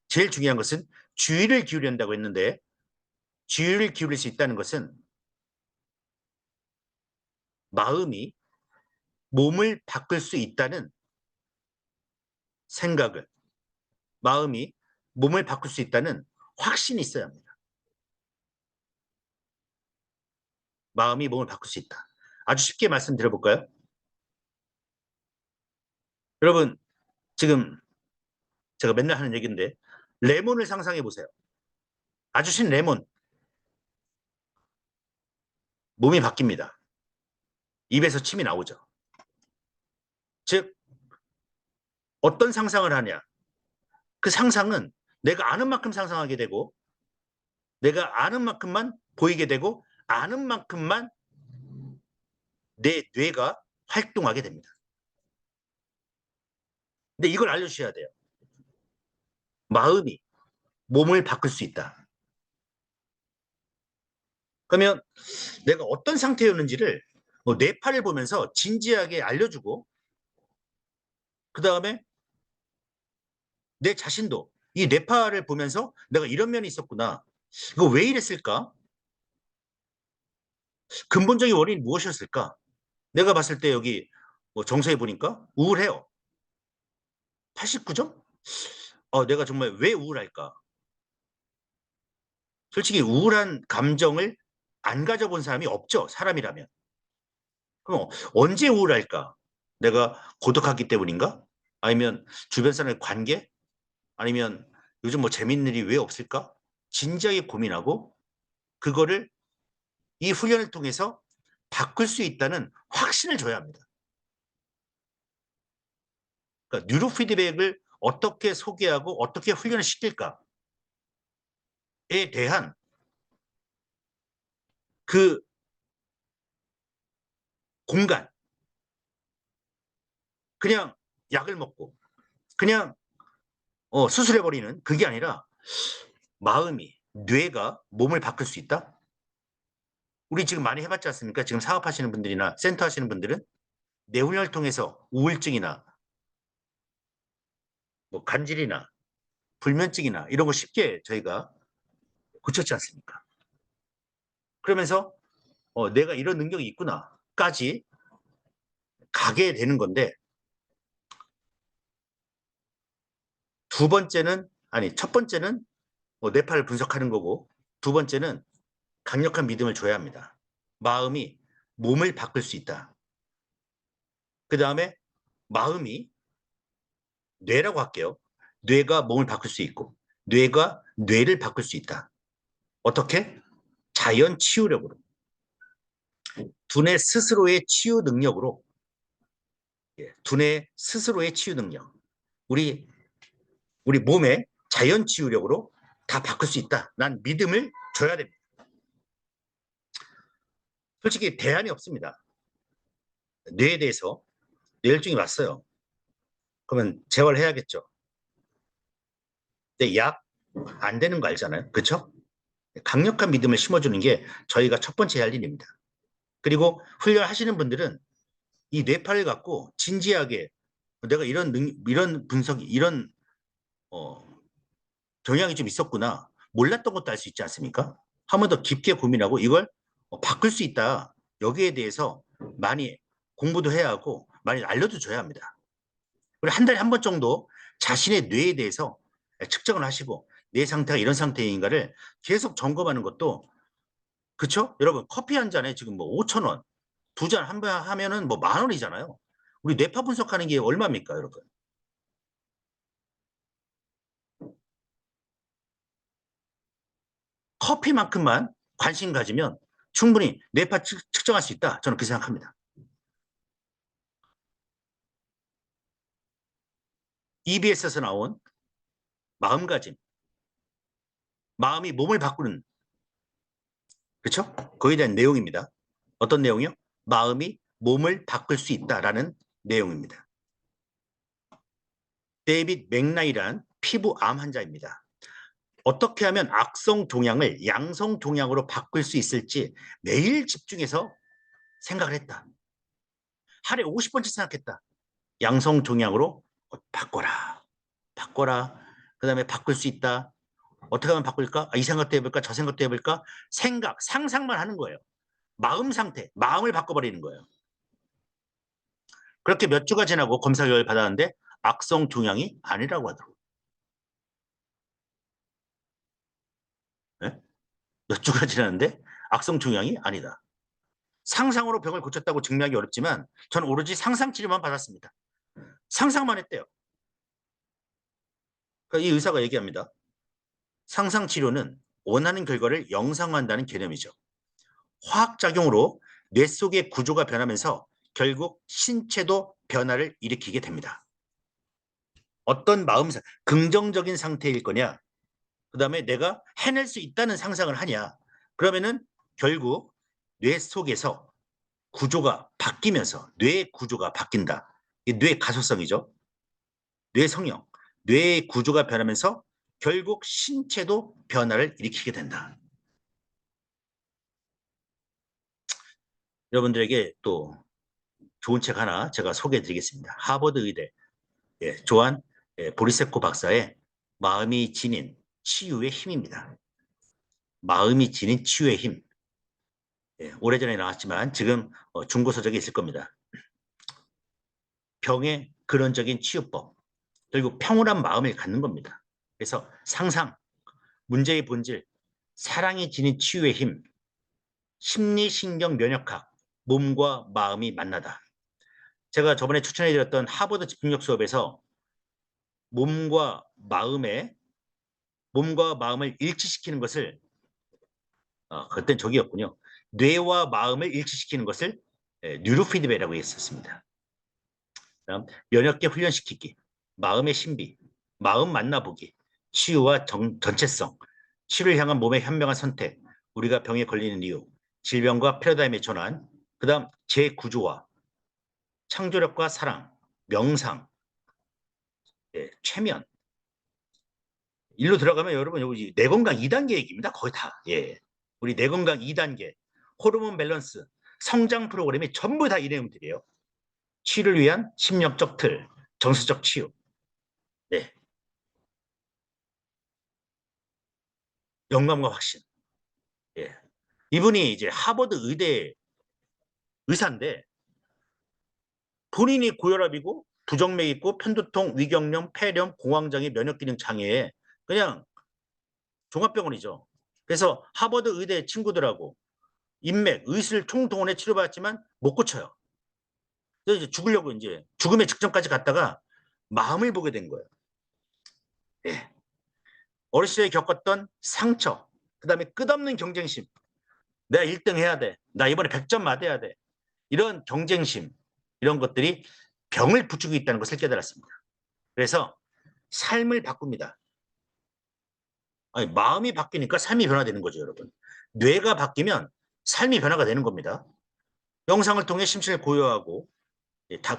제일 중요한 것은 주의를 기울여야 한다고 했는데 주의를 기울일 수 있다는 것은 마음이 몸을 바꿀 수 있다는 생각을 마음이 몸을 바꿀 수 있다는 확신이 있어야 합니다. 마음이 몸을 바꿀 수 있다. 아주 쉽게 말씀드려볼까요? 여러분 지금 제가 맨날 하는 얘기인데 레몬을 상상해 보세요. 아주 신 레몬 몸이 바뀝니다. 입에서 침이 나오죠. 즉 어떤 상상을 하냐. 그 상상은 내가 아는 만큼 상상하게 되고 내가 아는 만큼만 보이게 되고 아는 만큼만 내 뇌가 활동하게 됩니다. 근데 이걸 알려주셔야 돼요. 마음이 몸을 바꿀 수 있다. 그러면 내가 어떤 상태였는지를 뇌파를 보면서 진지하게 알려주고 그 다음에 내 자신도 이 뇌파를 보면서 내가 이런 면이 있었구나. 이거 왜 이랬을까? 근본적인 원인이 무엇이었을까? 내가 봤을 때 여기 정서해 보니까 우울해요. 89점? 내가 정말 왜 우울할까? 솔직히 우울한 감정을 안 가져본 사람이 없죠. 사람이라면. 그럼 언제 우울할까? 내가 고독하기 때문인가? 아니면 주변 사람의 관계? 아니면 요즘 뭐 재밌는 일이 왜 없을까? 진지하게 고민하고 그거를 이 훈련을 통해서 바꿀 수 있다는 확신을 줘야 합니다. 그러니까 뉴로 피드백을 어떻게 소개하고 어떻게 훈련을 시킬까에 대한 그 공간, 그냥 약을 먹고 그냥 수술해버리는 그게 아니라 마음이, 뇌가 몸을 바꿀 수 있다? 우리 지금 많이 해봤지 않습니까? 지금 사업하시는 분들이나 센터 하시는 분들은 뇌훈련을 통해서 우울증이나 뭐 간질이나 불면증이나 이런 거 쉽게 저희가 고쳤지 않습니까? 그러면서 내가 이런 능력이 있구나까지 가게 되는 건데 두 번째는 아니 첫 번째는 뇌파를 분석하는 거고 두 번째는 강력한 믿음을 줘야 합니다. 마음이 몸을 바꿀 수 있다. 그 다음에 마음이 뇌라고 할게요. 뇌가 몸을 바꿀 수 있고 뇌가 뇌를 바꿀 수 있다. 어떻게? 자연 치유력으로. 두뇌 스스로의 치유 능력으로. 두뇌 스스로의 치유 능력. 우리 몸의 자연 치유력으로 다 바꿀 수 있다. 난 믿음을 줘야 됩니다. 솔직히 대안이 없습니다. 뇌에 대해서 뇌혈증이 왔어요. 그러면 재활 해야겠죠. 근데 약 안 되는 거 알잖아요. 그렇죠? 강력한 믿음을 심어주는 게 저희가 첫 번째 할 일입니다. 그리고 훈련하시는 분들은 이 뇌파를 갖고 진지하게 내가 이런 분석이 이런 어, 경향이 좀 있었구나. 몰랐던 것도 알 수 있지 않습니까? 한 번 더 깊게 고민하고 이걸 바꿀 수 있다. 여기에 대해서 많이 공부도 해야 하고 많이 알려도 줘야 합니다. 그리고 한 달에 한 번 정도 자신의 뇌에 대해서 측정을 하시고 뇌 상태가 이런 상태인가를 계속 점검하는 것도 그쵸? 여러분 커피 한 잔에 지금 뭐 5천 원, 두 잔 한 번 하면은 뭐 만 원이잖아요. 우리 뇌파 분석하는 게 얼마입니까, 여러분? 커피만큼만 관심 가지면 충분히 뇌파 측정할 수 있다. 저는 그렇게 생각합니다. EBS에서 나온 마음가짐, 마음이 몸을 바꾸는, 그렇죠? 거기에 대한 내용입니다. 어떤 내용이요? 마음이 몸을 바꿀 수 있다라는 내용입니다. 데이빗 맥라이란 피부암 환자입니다. 어떻게 하면 악성 종양을 양성 종양으로 바꿀 수 있을지 매일 집중해서 생각을 했다. 하루에 50번씩 생각했다. 양성 종양으로 바꿔라. 바꿔라. 그 다음에 바꿀 수 있다. 어떻게 하면 바꿀까? 이 생각도 해볼까? 저 생각도 해볼까? 생각, 상상만 하는 거예요. 마음 상태, 마음을 바꿔버리는 거예요. 그렇게 몇 주가 지나고 검사 결과를 받았는데 악성 종양이 아니라고 하더라고요. 네? 몇 주가 지났는데 악성 종양이 아니다. 상상으로 병을 고쳤다고 증명하기 어렵지만 전 오로지 상상 치료만 받았습니다. 상상만 했대요. 그러니까 이 의사가 얘기합니다. 상상 치료는 원하는 결과를 영상화한다는 개념이죠. 화학작용으로 뇌 속의 구조가 변하면서 결국 신체도 변화를 일으키게 됩니다. 어떤 마음, 긍정적인 상태일 거냐, 그 다음에 내가 해낼 수 있다는 상상을 하냐, 그러면은 결국 뇌 속에서 구조가 바뀌면서 뇌의 구조가 바뀐다. 이 뇌 가소성이죠. 뇌 성형, 뇌의 구조가 변하면서 결국 신체도 변화를 일으키게 된다. 여러분들에게 또 좋은 책 하나 제가 소개해 드리겠습니다. 하버드 의대 조한 보리세코 박사의 마음이 지닌 치유의 힘입니다. 마음이 지닌 치유의 힘. 오래전에 나왔지만 지금 중고서적에 있을 겁니다. 병의 근원적인 치유법. 결국 평온한 마음을 갖는 겁니다. 그래서 상상, 문제의 본질, 사랑이 지닌 치유의 힘, 심리신경 면역학, 몸과 마음이 만나다. 제가 저번에 추천해드렸던 하버드 집중력 수업에서 몸과 마음에 몸과 마음을 일치시키는 것을 그땐 저기였군요. 뇌와 마음을 일치시키는 것을 뉴로피드백이라고 했었습니다. 다음 면역계 훈련시키기, 마음의 신비, 마음 만나보기, 치유와 전체성, 치료를 향한 몸의 현명한 선택, 우리가 병에 걸리는 이유, 질병과 패러다임의 전환, 그 다음 재구조화, 창조력과 사랑, 명상, 최면. 일로 들어가면 여러분 여기 뇌건강 2단계 얘기입니다. 거의 다. 예. 우리 뇌건강 2단계, 호르몬 밸런스, 성장 프로그램이 전부 다 이 내용들이에요. 치유를 위한 심리학적 틀, 정서적 치유. 네. 영감과 확신. 예. 이분이 이제 하버드 의대 의사인데 본인이 고혈압이고 부정맥 있고 편두통, 위경련, 폐렴, 공황장애, 면역기능 장애에 그냥 종합병원이죠. 그래서 하버드 의대 친구들하고 인맥, 의술 총동원해 치료받았지만 못 고쳐요. 그래서 이제 죽으려고 이제 죽음의 직전까지 갔다가 마음을 보게 된 거예요. 예. 어린 시절에 겪었던 상처, 그다음에 끝없는 경쟁심. 내가 1등 해야 돼. 나 이번에 100점 맞아야 돼. 이런 경쟁심, 이런 것들이 병을 부추기고 있다는 것을 깨달았습니다. 그래서 삶을 바꿉니다. 아니, 마음이 바뀌니까 삶이 변화되는 거죠, 여러분. 뇌가 바뀌면 삶이 변화가 되는 겁니다. 영상을 통해 심신을 고요하고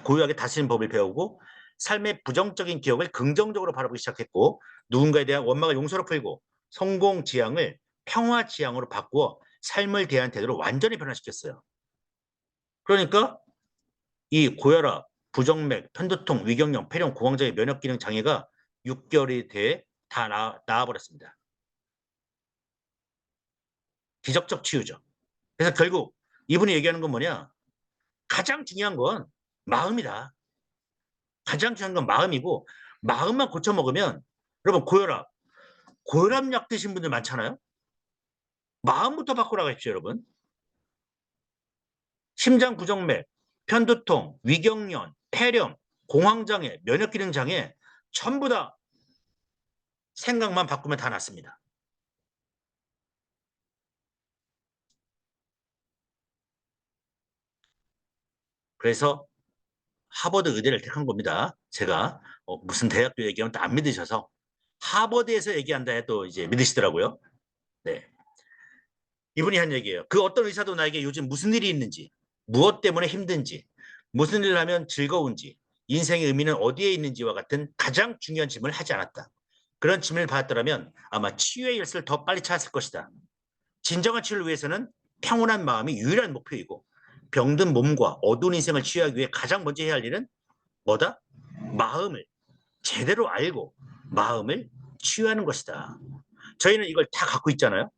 고요하게 다스리는 법을 배우고 삶의 부정적인 기억을 긍정적으로 바라보기 시작했고 누군가에 대한 원망을 용서로 풀고 성공 지향을 평화 지향으로 바꾸어 삶을 대한 태도를 완전히 변화시켰어요. 그러니까 이 고혈압, 부정맥, 편두통, 위경련, 폐렴, 공황장애, 면역기능 장애가 6개월이 돼 다 나아버렸습니다. 기적적 치유죠. 그래서 결국 이분이 얘기하는 건 뭐냐? 가장 중요한 건 마음이다. 가장 중요한 건 마음이고 마음만 고쳐 먹으면 여러분 고혈압약 드신 분들 많잖아요. 마음부터 바꾸라고 하십시오, 여러분. 심장 부정맥, 편두통, 위경련, 폐렴, 공황장애, 면역기능 장애 전부 다 생각만 바꾸면 다 낫습니다. 그래서 하버드 의대를 택한 겁니다. 제가 무슨 대학도 얘기하면 또 안 믿으셔서 하버드에서 얘기한다 해도 이제 믿으시더라고요. 네. 이분이 한 얘기예요. 그 어떤 의사도 나에게 요즘 무슨 일이 있는지, 무엇 때문에 힘든지, 무슨 일을 하면 즐거운지, 인생의 의미는 어디에 있는지와 같은 가장 중요한 질문을 하지 않았다. 그런 질문을 받았더라면 아마 치유의 열쇠를 더 빨리 찾았을 것이다. 진정한 치유를 위해서는 평온한 마음이 유일한 목표이고 병든 몸과 어두운 인생을 치유하기 위해 가장 먼저 해야 할 일은 뭐다? 마음을 제대로 알고 마음을 치유하는 것이다. 저희는 이걸 다 갖고 있잖아요.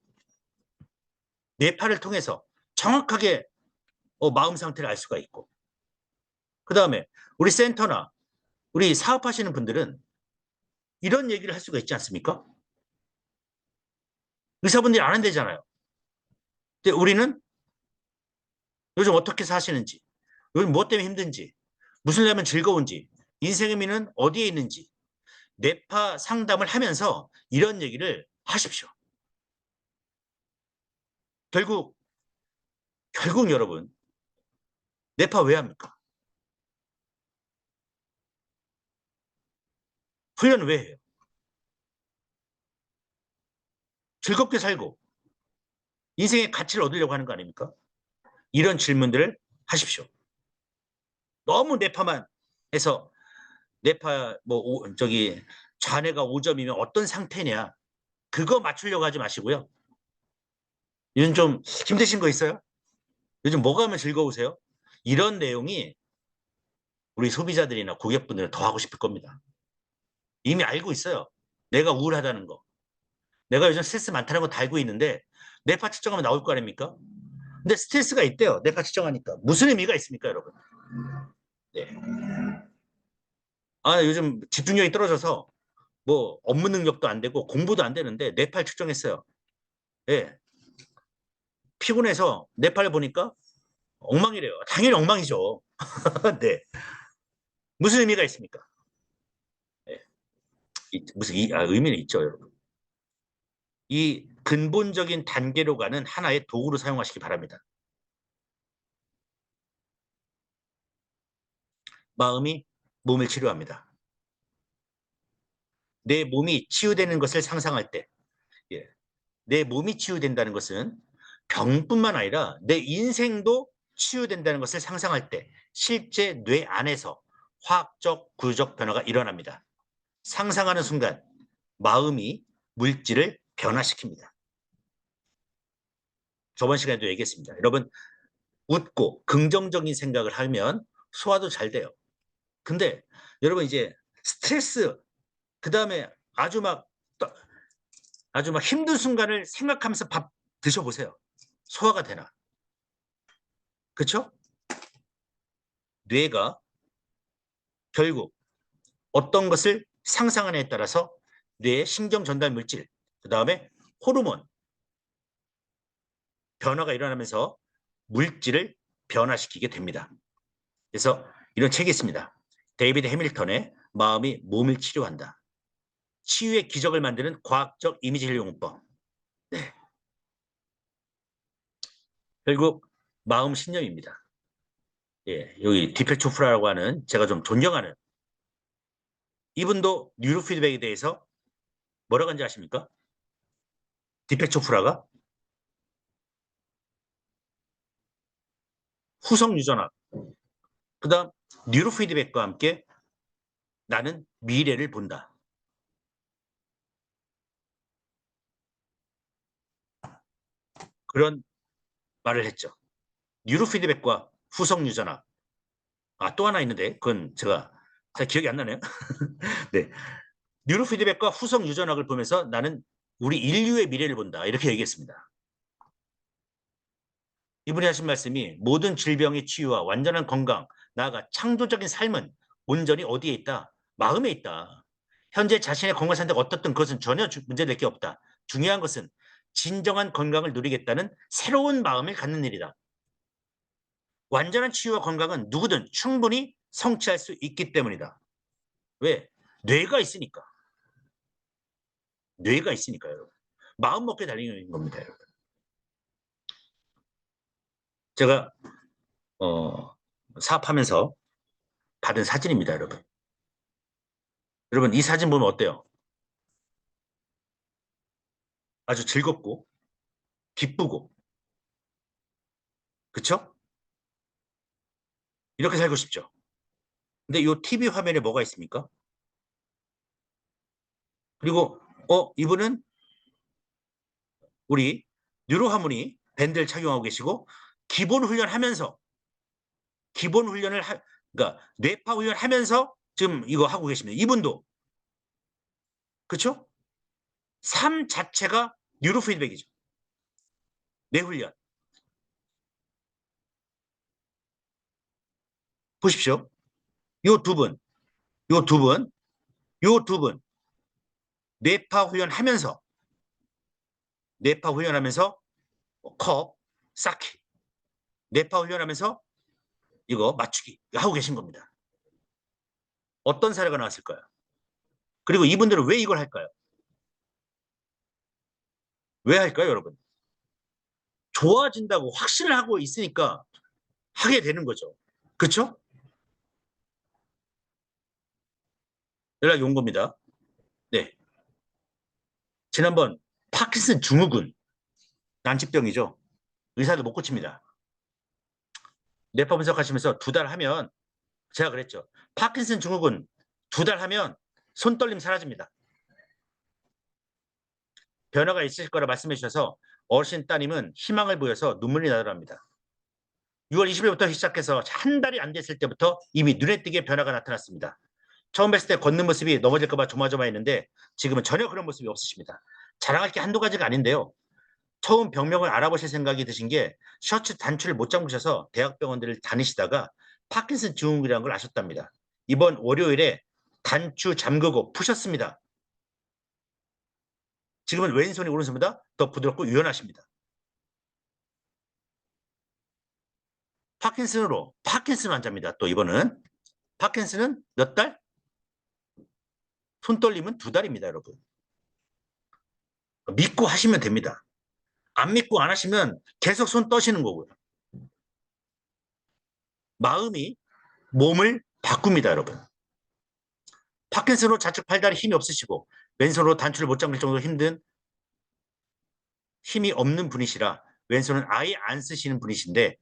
뇌파를 통해서 정확하게 마음 상태를 알 수가 있고 그 다음에 우리 센터나 우리 사업하시는 분들은 이런 얘기를 할 수가 있지 않습니까? 의사분들이 안 한대잖아요. 근데 우리는 요즘 어떻게 사시는지, 요즘 무엇 때문에 힘든지, 무슨 일 하면 즐거운지, 인생의 의미는 어디에 있는지 뇌파 상담을 하면서 이런 얘기를 하십시오. 결국 여러분 뇌파 왜 합니까? 훈련을 왜 해요? 즐겁게 살고 인생의 가치를 얻으려고 하는 거 아닙니까? 이런 질문들을 하십시오. 너무 뇌파만 해서 뇌파 저기 좌뇌가 5점이면 어떤 상태냐 그거 맞추려고 하지 마시고요. 요즘 좀 힘드신 거 있어요? 요즘 뭐가 하면 즐거우세요? 이런 내용이 우리 소비자들이나 고객분들은 더 하고 싶을 겁니다. 이미 알고 있어요. 내가 우울하다는 거. 내가 요즘 스트레스 많다는 거 다 알고 있는데 뇌파 측정하면 나올 거 아닙니까? 근데 스트레스가 있대요. 뇌파 측정하니까. 무슨 의미가 있습니까, 여러분? 네. 아, 요즘 집중력이 떨어져서 뭐 업무 능력도 안 되고 공부도 안 되는데 뇌파를 측정했어요. 예. 피곤해서 뇌파를 보니까 엉망이래요. 당연히 엉망이죠. 네. 무슨 의미가 있습니까? 예. 의미는 있죠, 여러분. 이 근본적인 단계로 가는 하나의 도구로 사용하시기 바랍니다. 마음이 몸을 치료합니다. 내 몸이 치유되는 것을 상상할 때, 예. 내 몸이 치유된다는 것은 병뿐만 아니라 내 인생도 치유된다는 것을 상상할 때 실제 뇌 안에서 화학적, 구조적 변화가 일어납니다. 상상하는 순간 마음이 물질을 변화시킵니다. 저번 시간에도 얘기했습니다. 여러분 웃고 긍정적인 생각을 하면 소화도 잘 돼요. 근데 여러분 이제 스트레스 그다음에 아주 막 힘든 순간을 생각하면서 밥 드셔보세요. 소화가 되나? 그렇죠? 뇌가 결국 어떤 것을 상상하느냐에 따라서 뇌의 신경 전달 물질, 그다음에 호르몬 변화가 일어나면서 물질을 변화시키게 됩니다. 그래서 이런 책이 있습니다. 데이비드 해밀턴의 마음이 몸을 치료한다. 치유의 기적을 만드는 과학적 이미지 힐링법. 네. 결국 마음 신념입니다. 예, 여기 디페초프라라고 하는 제가 좀 존경하는 이분도 뉴로 피드백에 대해서 뭐라고 하는지 아십니까? 디페초프라가 후성 유전학, 그다음 뉴로 피드백과 함께 나는 미래를 본다. 그런 말을 했죠. 뉴로 피드백과 후성 유전학. 아, 또 하나 있는데 그건 제가 잘 기억이 안 나네요. 네. 뉴로 피드백과 후성 유전학을 보면서 나는 우리 인류의 미래를 본다. 이렇게 얘기했습니다. 이분이 하신 말씀이 모든 질병의 치유와 완전한 건강, 나아가 창조적인 삶은 온전히 어디에 있다? 마음에 있다. 현재 자신의 건강 상태가 어떻든 그것은 전혀 문제될 게 없다. 중요한 것은 진정한 건강을 누리겠다는 새로운 마음을 갖는 일이다. 완전한 치유와 건강은 누구든 충분히 성취할 수 있기 때문이다. 왜? 뇌가 있으니까. 뇌가 있으니까요, 여러분. 마음 먹게 달리는 겁니다, 여러분. 제가 사업하면서 받은 사진입니다, 여러분. 여러분 이 사진 보면 어때요? 아주 즐겁고 기쁘고, 그쵸? 이렇게 살고 싶죠. 근데 이 TV 화면에 뭐가 있습니까? 그리고 이분은 우리 뉴로하모니 밴드를 착용하고 계시고 기본 훈련하면서 기본 훈련을 그러니까 뇌파 훈련하면서 지금 이거 하고 계십니다. 이분도 그렇죠? 삶 자체가 뉴로 피드백이죠. 뇌 훈련. 보십시오. 요 두 분, 요 두 분, 요 두 분 뇌파 훈련하면서 뇌파 훈련하면서 컵 쌓기, 뇌파 훈련하면서 이거 맞추기 하고 계신 겁니다. 어떤 사례가 나왔을까요? 그리고 이분들은 왜 이걸 할까요? 왜 할까요, 여러분? 좋아진다고 확신을 하고 있으니까 하게 되는 거죠. 그렇죠? 연락이 온 겁니다. 네. 지난번 파킨슨 증후군 난치병이죠. 의사도 못 고칩니다. 뇌파 분석하시면서 2달 하면 제가 그랬죠. 파킨슨 증후군 2달 하면 손떨림 사라집니다. 변화가 있으실 거라 말씀해 주셔서 어르신 따님은 희망을 보여서 눈물이 나더랍니다. 6월 20일부터 시작해서 한 달이 안 됐을 때부터 이미 눈에 띄게 변화가 나타났습니다. 처음 뵀을 때 걷는 모습이 넘어질까봐 조마조마했는데 지금은 전혀 그런 모습이 없으십니다. 자랑할 게 한두 가지가 아닌데요. 처음 병명을 알아보실 생각이 드신 게 셔츠 단추를 못 잠그셔서 대학병원들을 다니시다가 파킨슨 증후군이라는 걸 아셨답니다. 이번 월요일에 단추 잠그고 푸셨습니다. 지금은 왼손이 오른손보다 더 부드럽고 유연하십니다. 파킨슨 환자입니다. 또 이번은 파킨슨은 몇 달? 손떨림은 2달입니다, 여러분. 믿고 하시면 됩니다. 안 믿고 안 하시면 계속 손 떠시는 거고요. 마음이 몸을 바꿉니다, 여러분. 파킨슨으로 좌측 팔다리 힘이 없으시고 왼손으로 단추를 못 잠글 정도로 힘이 없는 분이시라 왼손은 아예 안 쓰시는 분이신데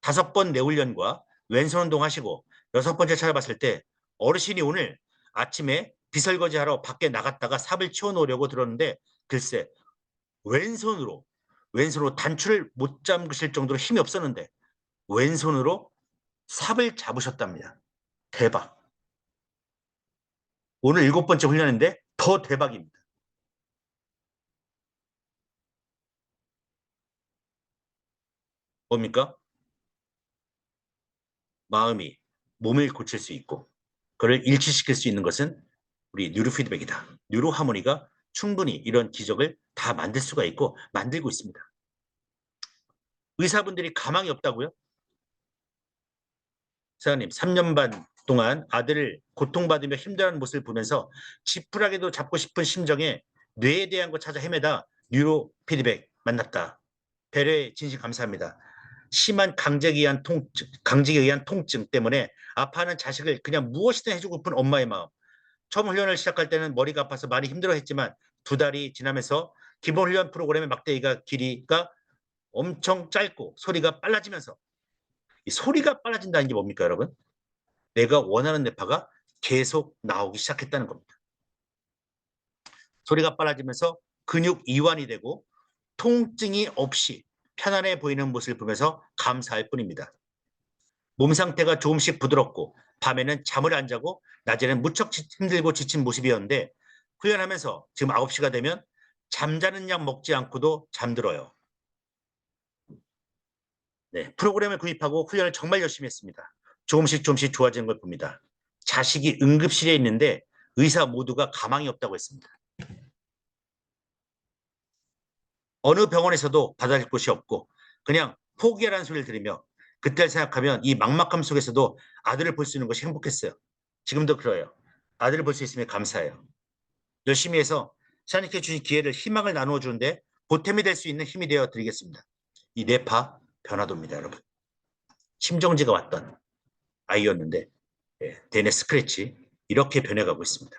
5번 뇌훈련과 왼손 운동하시고 6번째 찾아봤을 때 어르신이 오늘 아침에 비설거지하러 밖에 나갔다가 삽을 치워놓으려고 들었는데 글쎄 왼손으로 단추를 못 잠그실 정도로 힘이 없었는데 왼손으로 삽을 잡으셨답니다. 대박. 오늘 7번째 훈련인데 더 대박입니다. 뭡니까? 마음이 몸을 고칠 수 있고 그를 일치시킬 수 있는 것은 우리 뉴로 피드백이다. 뉴로 하모니가 충분히 이런 기적을 다 만들 수가 있고 만들고 있습니다. 의사분들이 가망이 없다고요? 사장님, 3년 반 동안 아들을 고통받으며 힘들어하는 모습을 보면서 지푸라기도 잡고 싶은 심정에 뇌에 대한 거 찾아 헤매다 뉴로 피드백 만났다. 배려에 진심 감사합니다. 심한 강직에 의한 통증 때문에 아파하는 자식을 그냥 무엇이든 해주고픈 엄마의 마음. 처음 훈련을 시작할 때는 머리가 아파서 많이 힘들어했지만 2달이 지나면서 기본 훈련 프로그램의 막대기가 길이가 엄청 짧고 소리가 빨라지면서 이 소리가 빨라진다는 게 뭡니까, 여러분? 내가 원하는 뇌파가 계속 나오기 시작했다는 겁니다. 소리가 빨라지면서 근육 이완이 되고 통증이 없이 편안해 보이는 모습을 보면서 감사할 뿐입니다. 몸 상태가 조금씩 부드럽고 밤에는 잠을 안 자고 낮에는 무척 힘들고 지친 모습이었는데 훈련하면서 지금 9시가 되면 잠자는 약 먹지 않고도 잠들어요. 네, 프로그램을 구입하고 훈련을 정말 열심히 했습니다. 조금씩 좋아지는 걸 봅니다. 자식이 응급실에 있는데 의사 모두가 가망이 없다고 했습니다. 어느 병원에서도 받아줄 곳이 없고 그냥 포기하라는 소리를 들으며 그때를 생각하면 이 막막함 속에서도 아들을 볼 수 있는 것이 행복했어요. 지금도 그래요. 아들을 볼 수 있으면 감사해요. 열심히 해서 하나님께 주신 기회를 희망을 나누어 주는데 보탬이 될 수 있는 힘이 되어 드리겠습니다. 이 뇌파 변화도입니다, 여러분. 심정지가 왔던 아이였는데 대뇌 스크래치 이렇게 변해가고 있습니다.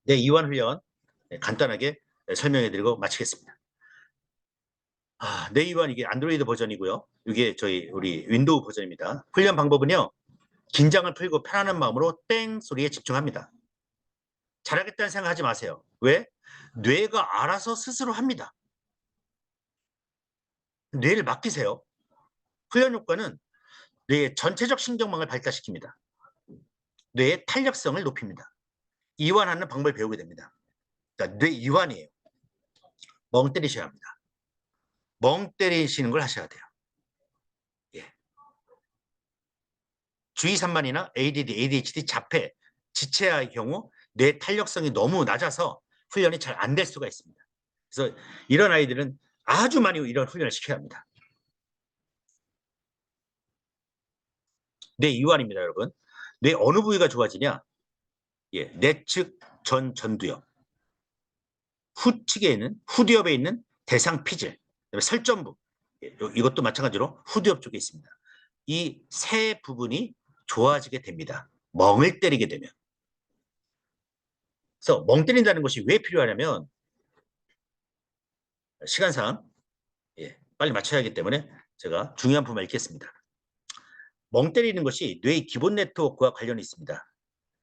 뇌이완 훈련 간단하게 설명해드리고 마치겠습니다. 뇌이완 이게 안드로이드 버전이고요. 이게 우리 윈도우 버전입니다. 훈련 방법은요. 긴장을 풀고 편안한 마음으로 땡 소리에 집중합니다. 잘하겠다는 생각하지 마세요. 왜? 뇌가 알아서 스스로 합니다. 뇌를 맡기세요. 훈련 효과는 뇌의 전체적 신경망을 발달시킵니다. 뇌의 탄력성을 높입니다. 이완하는 방법을 배우게 됩니다. 그러니까 뇌 이완이에요. 멍 때리셔야 합니다. 멍 때리시는 걸 하셔야 돼요. 예. 주의 산만이나 ADD, ADHD, 자폐, 지체아의 경우 뇌 탄력성이 너무 낮아서 훈련이 잘 안 될 수가 있습니다. 그래서 이런 아이들은 아주 많이 이런 훈련을 시켜야 합니다. 뇌 이완입니다, 여러분. 뇌 어느 부위가 좋아지냐? 예, 내측 전두엽. 후측에 있는 후두엽에 있는 대상 피질, 설전부. 예, 이것도 마찬가지로 후두엽 쪽에 있습니다. 이 세 부분이 좋아지게 됩니다. 멍을 때리게 되면. 그래서 멍 때린다는 것이 왜 필요하냐면 시간상 빨리 맞춰야 하기 때문에 제가 중요한 부분을 읽겠습니다. 멍 때리는 것이 뇌의 기본 네트워크와 관련이 있습니다.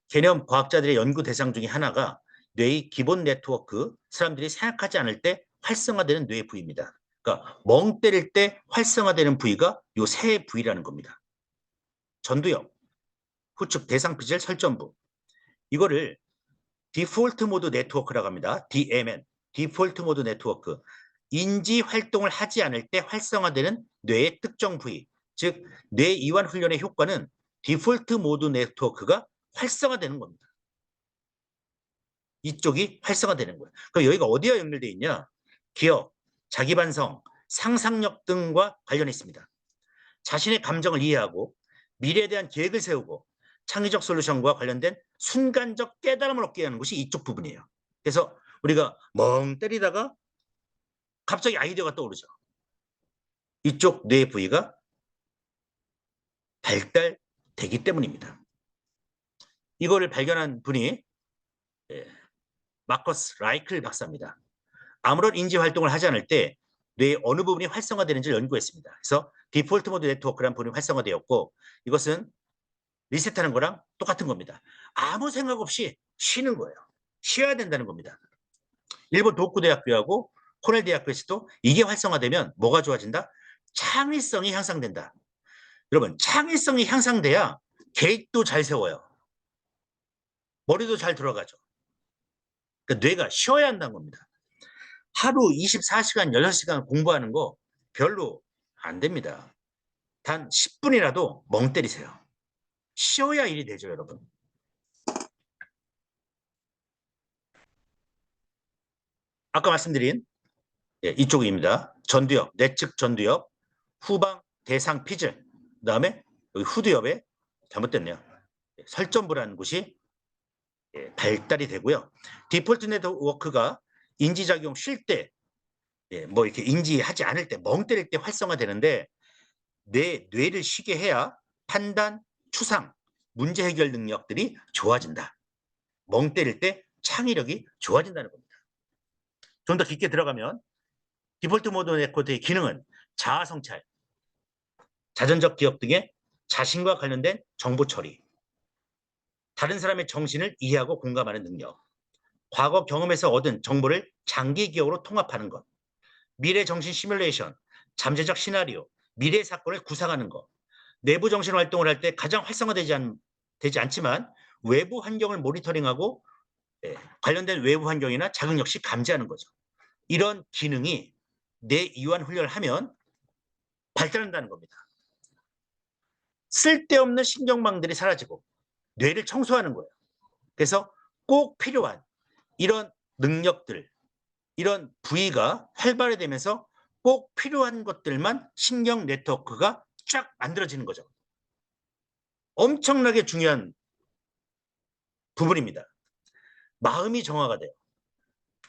개념 과학자들의 연구 대상 중에 하나가 뇌의 기본 네트워크, 사람들이 생각하지 않을 때 활성화되는 뇌 부위입니다. 그러니까 멍 때릴 때 활성화되는 부위가 이 세 부위라는 겁니다. 전두엽, 후측 대상피질 설전부. 이거를 디폴트 모드 네트워크라고 합니다. DMN, 디폴트 모드 네트워크. 인지 활동을 하지 않을 때 활성화되는 뇌의 특정 부위, 즉 뇌 이완 훈련의 효과는 디폴트 모드 네트워크가 활성화되는 겁니다. 이쪽이 활성화되는 거예요. 그럼 여기가 어디와 연결되어 있냐? 기억, 자기반성, 상상력 등과 관련이 있습니다. 자신의 감정을 이해하고 미래에 대한 계획을 세우고 창의적 솔루션과 관련된 순간적 깨달음을 얻게 하는 것이 이쪽 부분이에요. 그래서 우리가 멍 때리다가 갑자기 아이디어가 떠오르죠. 이쪽 뇌 부위가 발달되기 때문입니다. 이거를 발견한 분이 마커스 라이클 박사입니다. 아무런 인지 활동을 하지 않을 때 뇌의 어느 부분이 활성화되는지를 연구했습니다. 그래서 디폴트 모드 네트워크라는 부분이 활성화되었고 이것은 리셋하는 거랑 똑같은 겁니다. 아무 생각 없이 쉬는 거예요. 쉬어야 된다는 겁니다. 일본 도쿠대학교하고 코넬 대학교에서도 이게 활성화되면 뭐가 좋아진다? 창의성이 향상된다. 여러분 창의성이 향상돼야 계획도 잘 세워요. 머리도 잘 들어가죠. 그러니까 뇌가 쉬어야 한다는 겁니다. 하루 24시간, 16시간 공부하는 거 별로 안 됩니다. 단 10분이라도 멍 때리세요. 쉬어야 일이 되죠, 여러분. 아까 말씀드린 이쪽입니다. 전두엽, 내측 전두엽, 후방 대상 피질, 그 다음에 여기 후두엽에 잘못됐네요. 설전부라는 곳이 발달이 되고요. 디폴트 네트워크가 인지작용 쉴 때, 뭐 이렇게 인지하지 않을 때, 멍 때릴 때 활성화되는데 내 뇌를 쉬게 해야 판단, 추상, 문제 해결 능력들이 좋아진다. 멍 때릴 때 창의력이 좋아진다는 겁니다. 좀 더 깊게 들어가면 디폴트 모드 네트워크의 기능은 자아 성찰, 자전적 기억 등의 자신과 관련된 정보 처리, 다른 사람의 정신을 이해하고 공감하는 능력, 과거 경험에서 얻은 정보를 장기 기억으로 통합하는 것, 미래 정신 시뮬레이션, 잠재적 시나리오, 미래 사건을 구상하는 것, 내부 정신 활동을 할 때 가장 활성화되지 않지만 외부 환경을 모니터링하고 관련된 외부 환경이나 자극 역시 감지하는 거죠. 이런 기능이 뇌 이완 훈련을 하면 발달한다는 겁니다. 쓸데없는 신경망들이 사라지고 뇌를 청소하는 거예요. 그래서 꼭 필요한 이런 능력들, 이런 부위가 활발히 되면서 꼭 필요한 것들만 신경 네트워크가 쫙 만들어지는 거죠. 엄청나게 중요한 부분입니다. 마음이 정화가 돼요.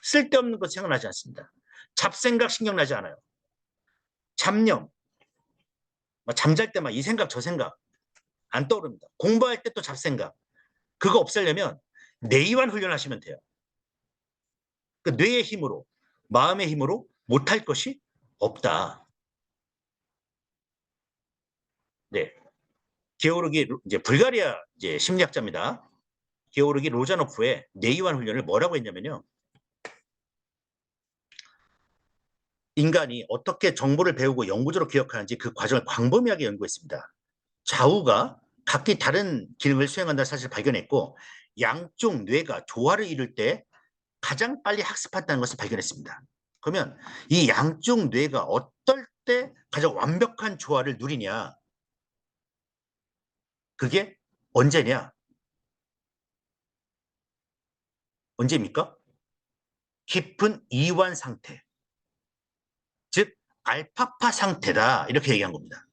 쓸데없는 것 생각나지 않습니다. 잡생각 신경나지 않아요. 잡념, 잠잘 때 막 이 생각 저 생각 안 떠오릅니다. 공부할 때 또 잡생각. 그거 없애려면 뇌이완 훈련하시면 돼요. 그 뇌의 힘으로, 마음의 힘으로 못할 것이 없다. 네. 게오르기 이제 불가리아 이제 심리학자입니다. 게오르기 로자노프의 뇌이완 훈련을 뭐라고 했냐면요. 인간이 어떻게 정보를 배우고 영구적으로 기억하는지 그 과정을 광범위하게 연구했습니다. 좌우가 각기 다른 기능을 수행한다는 사실을 발견했고 양쪽 뇌가 조화를 이룰 때 가장 빨리 학습한다는 것을 발견했습니다. 그러면 이 양쪽 뇌가 어떨 때 가장 완벽한 조화를 누리냐? 그게 언제냐? 언제입니까? 깊은 이완 상태, 즉 알파파 상태다 이렇게 얘기한 겁니다.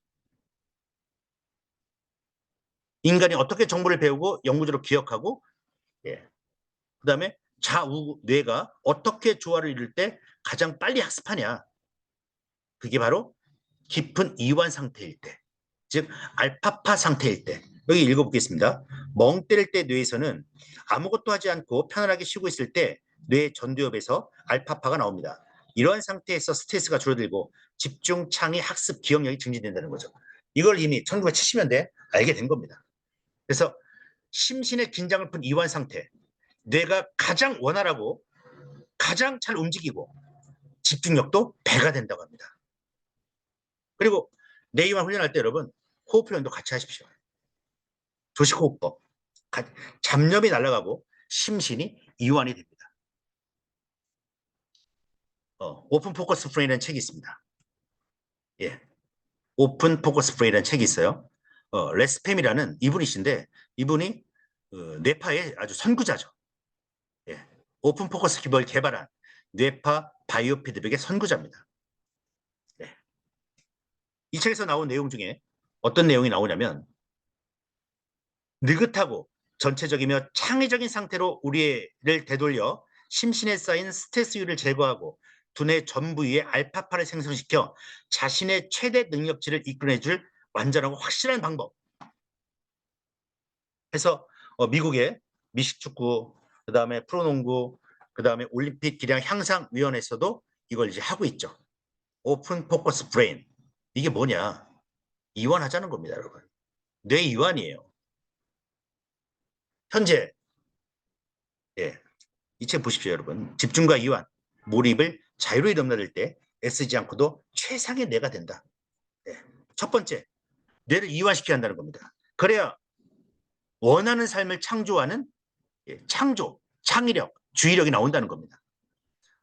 인간이 어떻게 정보를 배우고 영구적으로 기억하고 예. 그다음에 좌우 뇌가 어떻게 조화를 이룰 때 가장 빨리 학습하냐. 그게 바로 깊은 이완 상태일 때, 즉 알파파 상태일 때. 여기 읽어보겠습니다. 멍 때릴 때 뇌에서는 아무것도 하지 않고 편안하게 쉬고 있을 때 뇌 전두엽에서 알파파가 나옵니다. 이러한 상태에서 스트레스가 줄어들고 집중, 창의, 학습, 기억력이 증진된다는 거죠. 이걸 이미 1970년대 알게 된 겁니다. 그래서 심신의 긴장을 푼 이완 상태, 뇌가 가장 원활하고 가장 잘 움직이고 집중력도 배가 된다고 합니다. 그리고 뇌이완 훈련할 때 여러분 호흡 훈련도 같이 하십시오. 조식호흡법. 잡념이 날아가고 심신이 이완이 됩니다. 오픈 포커스 프레임이라는 책이 있습니다. 예, 오픈 포커스 프레임이라는 책이 있어요. 레스팸이라는 이분이신데 이분이 뇌파의 아주 선구자죠. 예, 오픈 포커스 기법을 개발한 뇌파 바이오 피드백의 선구자입니다. 네. 이 책에서 나온 내용 중에 어떤 내용이 나오냐면 느긋하고 전체적이며 창의적인 상태로 우리를 되돌려 심신에 쌓인 스트레스율을 제거하고 두뇌 전부위에 알파파를 생성시켜 자신의 최대 능력치를 이끌어내줄 완전하고 확실한 방법. 해서 미국의 미식축구, 그다음에 프로농구, 그다음에 올림픽 기량 향상 위원회에서도 이걸 이제 하고 있죠. 오픈 포커스 브레인. 이게 뭐냐? 이완하자는 겁니다, 여러분. 뇌 이완이에요. 현재 예, 이 책 보십시오, 여러분. 집중과 이완, 몰입을 자유로이 넘나들 때 애쓰지 않고도 최상의 뇌가 된다. 예. 첫 번째, 뇌를 이완시켜야 한다는 겁니다. 그래야 원하는 삶을 창조하는 창조, 창의력, 주의력이 나온다는 겁니다.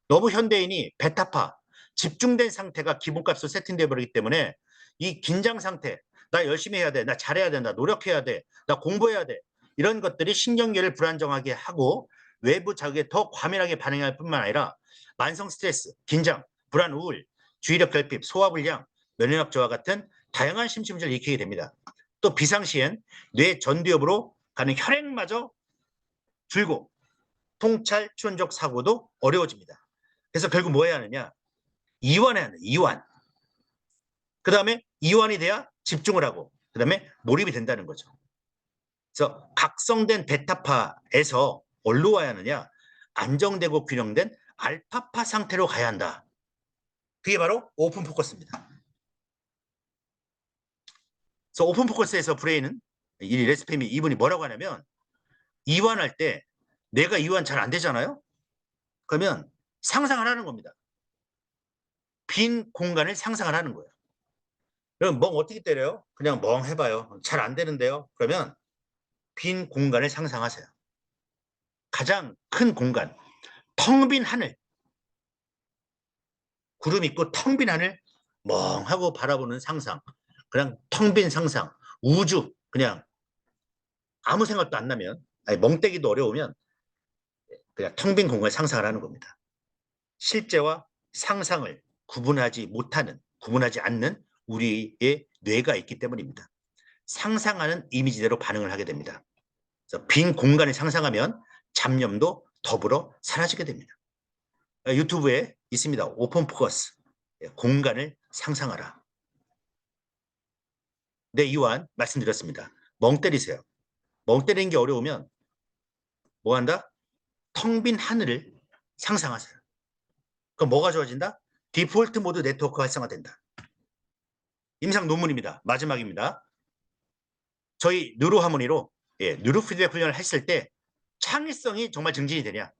너무 현대인이 베타파, 집중된 상태가 기본값으로 세팅되어 버리기 때문에 이 긴장 상태, 나 열심히 해야 돼, 나 잘해야 된다, 노력해야 돼, 나 공부해야 돼, 이런 것들이 신경계를 불안정하게 하고 외부 자극에 더 과민하게 반응할 뿐만 아니라 만성 스트레스, 긴장, 불안, 우울, 주의력 결핍, 소화불량, 면역력 저하 같은 다양한 심신문제를 일으키게 됩니다. 또 비상시엔 뇌 전두엽으로 가는 혈액마저 줄고 통찰 추론적 사고도 어려워집니다. 그래서 결국 뭐 해야 하느냐? 이완해야 하는 이완. 그 다음에 이완이 돼야 집중을 하고 그 다음에 몰입이 된다는 거죠. 그래서 각성된 베타파에서 뭘로 와야 하느냐? 안정되고 균형된 알파파 상태로 가야 한다. 그게 바로 오픈 포커스입니다. 그래서 오픈 포커스에서 브레인은 이 레스팸이 이분이 뭐라고 하냐면 이완할 때 내가 이완 잘 안 되잖아요. 그러면 상상을 하는 겁니다. 빈 공간을 상상을 하는 거예요. 그럼 멍 어떻게 때려요? 그냥 멍 해봐요. 잘 안 되는데요. 그러면 빈 공간을 상상하세요. 가장 큰 공간, 텅 빈 하늘, 구름 있고 텅 빈 하늘 멍하고 바라보는 상상. 그냥 텅 빈 상상, 우주 그냥 아무 생각도 안 나면 아니 멍때기도 어려우면 그냥 텅 빈 공간을 상상을 하는 겁니다. 실제와 상상을 구분하지 않는 우리의 뇌가 있기 때문입니다. 상상하는 이미지대로 반응을 하게 됩니다. 그래서 빈 공간을 상상하면 잡념도 더불어 사라지게 됩니다. 유튜브에 있습니다. 오픈 포커스. 공간을 상상하라. 네, 이완 말씀드렸습니다. 멍 때리세요. 멍 때리는 게 어려우면 뭐 한다? 텅 빈 하늘을 상상하세요. 그럼 뭐가 좋아진다? 디폴트 모드 네트워크 활성화된다. 임상 논문입니다. 마지막입니다. 저희 뉴로하모니로 뉴로 피드백 훈련을 했을 때 창의성이 정말 증진이 되냐?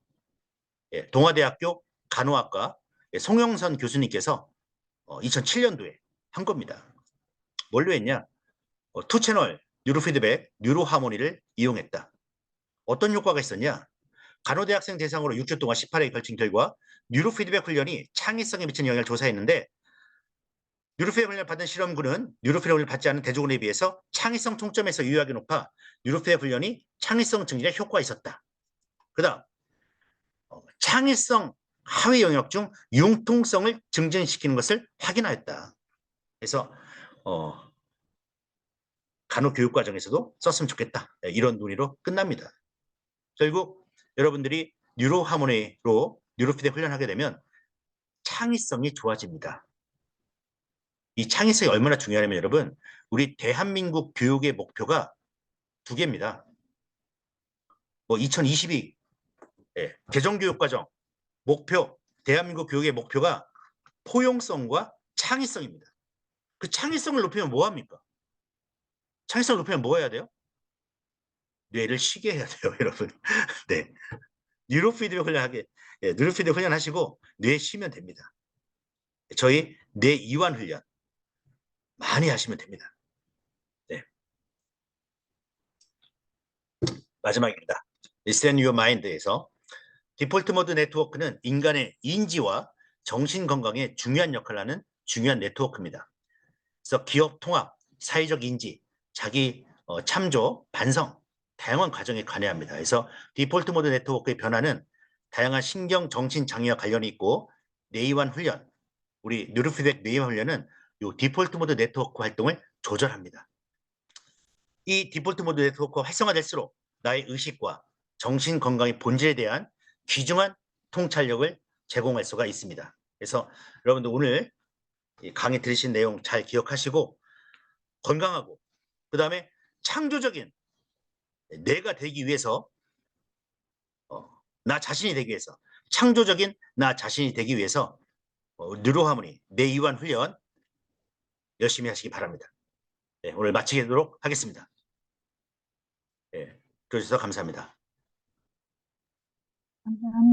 동아대학교 간호학과 송영선 교수님께서 2007년도에 한 겁니다. 뭘로 했냐? 투채널 뉴로 피드백, 뉴로 하모니를 이용했다. 어떤 효과가 있었냐? 간호대학생 대상으로 6주 동안 18회에 걸친 결과 뉴로 피드백 훈련이 창의성에 미치는 영향을 조사했는데 뉴로 피드백 훈련을 받은 실험군은 뉴로 피드백 훈련을 받지 않은 대조군에 비해서 창의성 통점에서 유효하게 높아 뉴로 피드백 훈련이 창의성 증진에 효과가 있었다. 그 다음 창의성 하위 영역 중 융통성을 증진시키는 것을 확인하였다. 그래서 간호교육과정에서도 썼으면 좋겠다. 이런 논의로 끝납니다. 결국 여러분들이 뉴로 하모니로 뉴로 피드백 훈련하게 되면 창의성이 좋아집니다. 이 창의성이 얼마나 중요하냐면 여러분, 우리 대한민국 교육의 목표가 두 개입니다. 2022 개정교육과정 목표, 대한민국 교육의 목표가 포용성과 창의성입니다. 그 창의성을 높이면 뭐 합니까? 창의성을 높이면 뭐 해야 돼요? 뇌를 쉬게 해야 돼요, 여러분. 네. 뉴로 피드백 훈련하게, 뉴로 피드백 훈련하시고 뇌 쉬면 됩니다. 저희 뇌 이완 훈련 많이 하시면 됩니다. 네. 마지막입니다. Listen Your Mind에서 디폴트 모드 네트워크는 인간의 인지와 정신 건강에 중요한 역할을 하는 중요한 네트워크입니다. 그래서 기업 통합, 사회적 인지, 자기 참조, 반성, 다양한 과정에 관여합니다. 그래서 디폴트 모드 네트워크의 변화는 다양한 신경 정신 장애와 관련이 있고 뇌이완 훈련, 우리 뉴로피드백 뇌이완 훈련은 이 디폴트 모드 네트워크 활동을 조절합니다. 이 디폴트 모드 네트워크가 활성화될수록 나의 의식과 정신 건강의 본질에 대한 귀중한 통찰력을 제공할 수가 있습니다. 그래서 여러분들 오늘 강의 들으신 내용 잘 기억하시고 건강하고 그 다음에 창조적인 내가 되기 위해서 나 자신이 되기 위해서 창조적인 나 자신이 되기 위해서 뉴로하모니 뇌이완 훈련 열심히 하시기 바랍니다. 네, 오늘 마치도록 하겠습니다. 네, 들어주셔서 감사합니다. 감사합니다.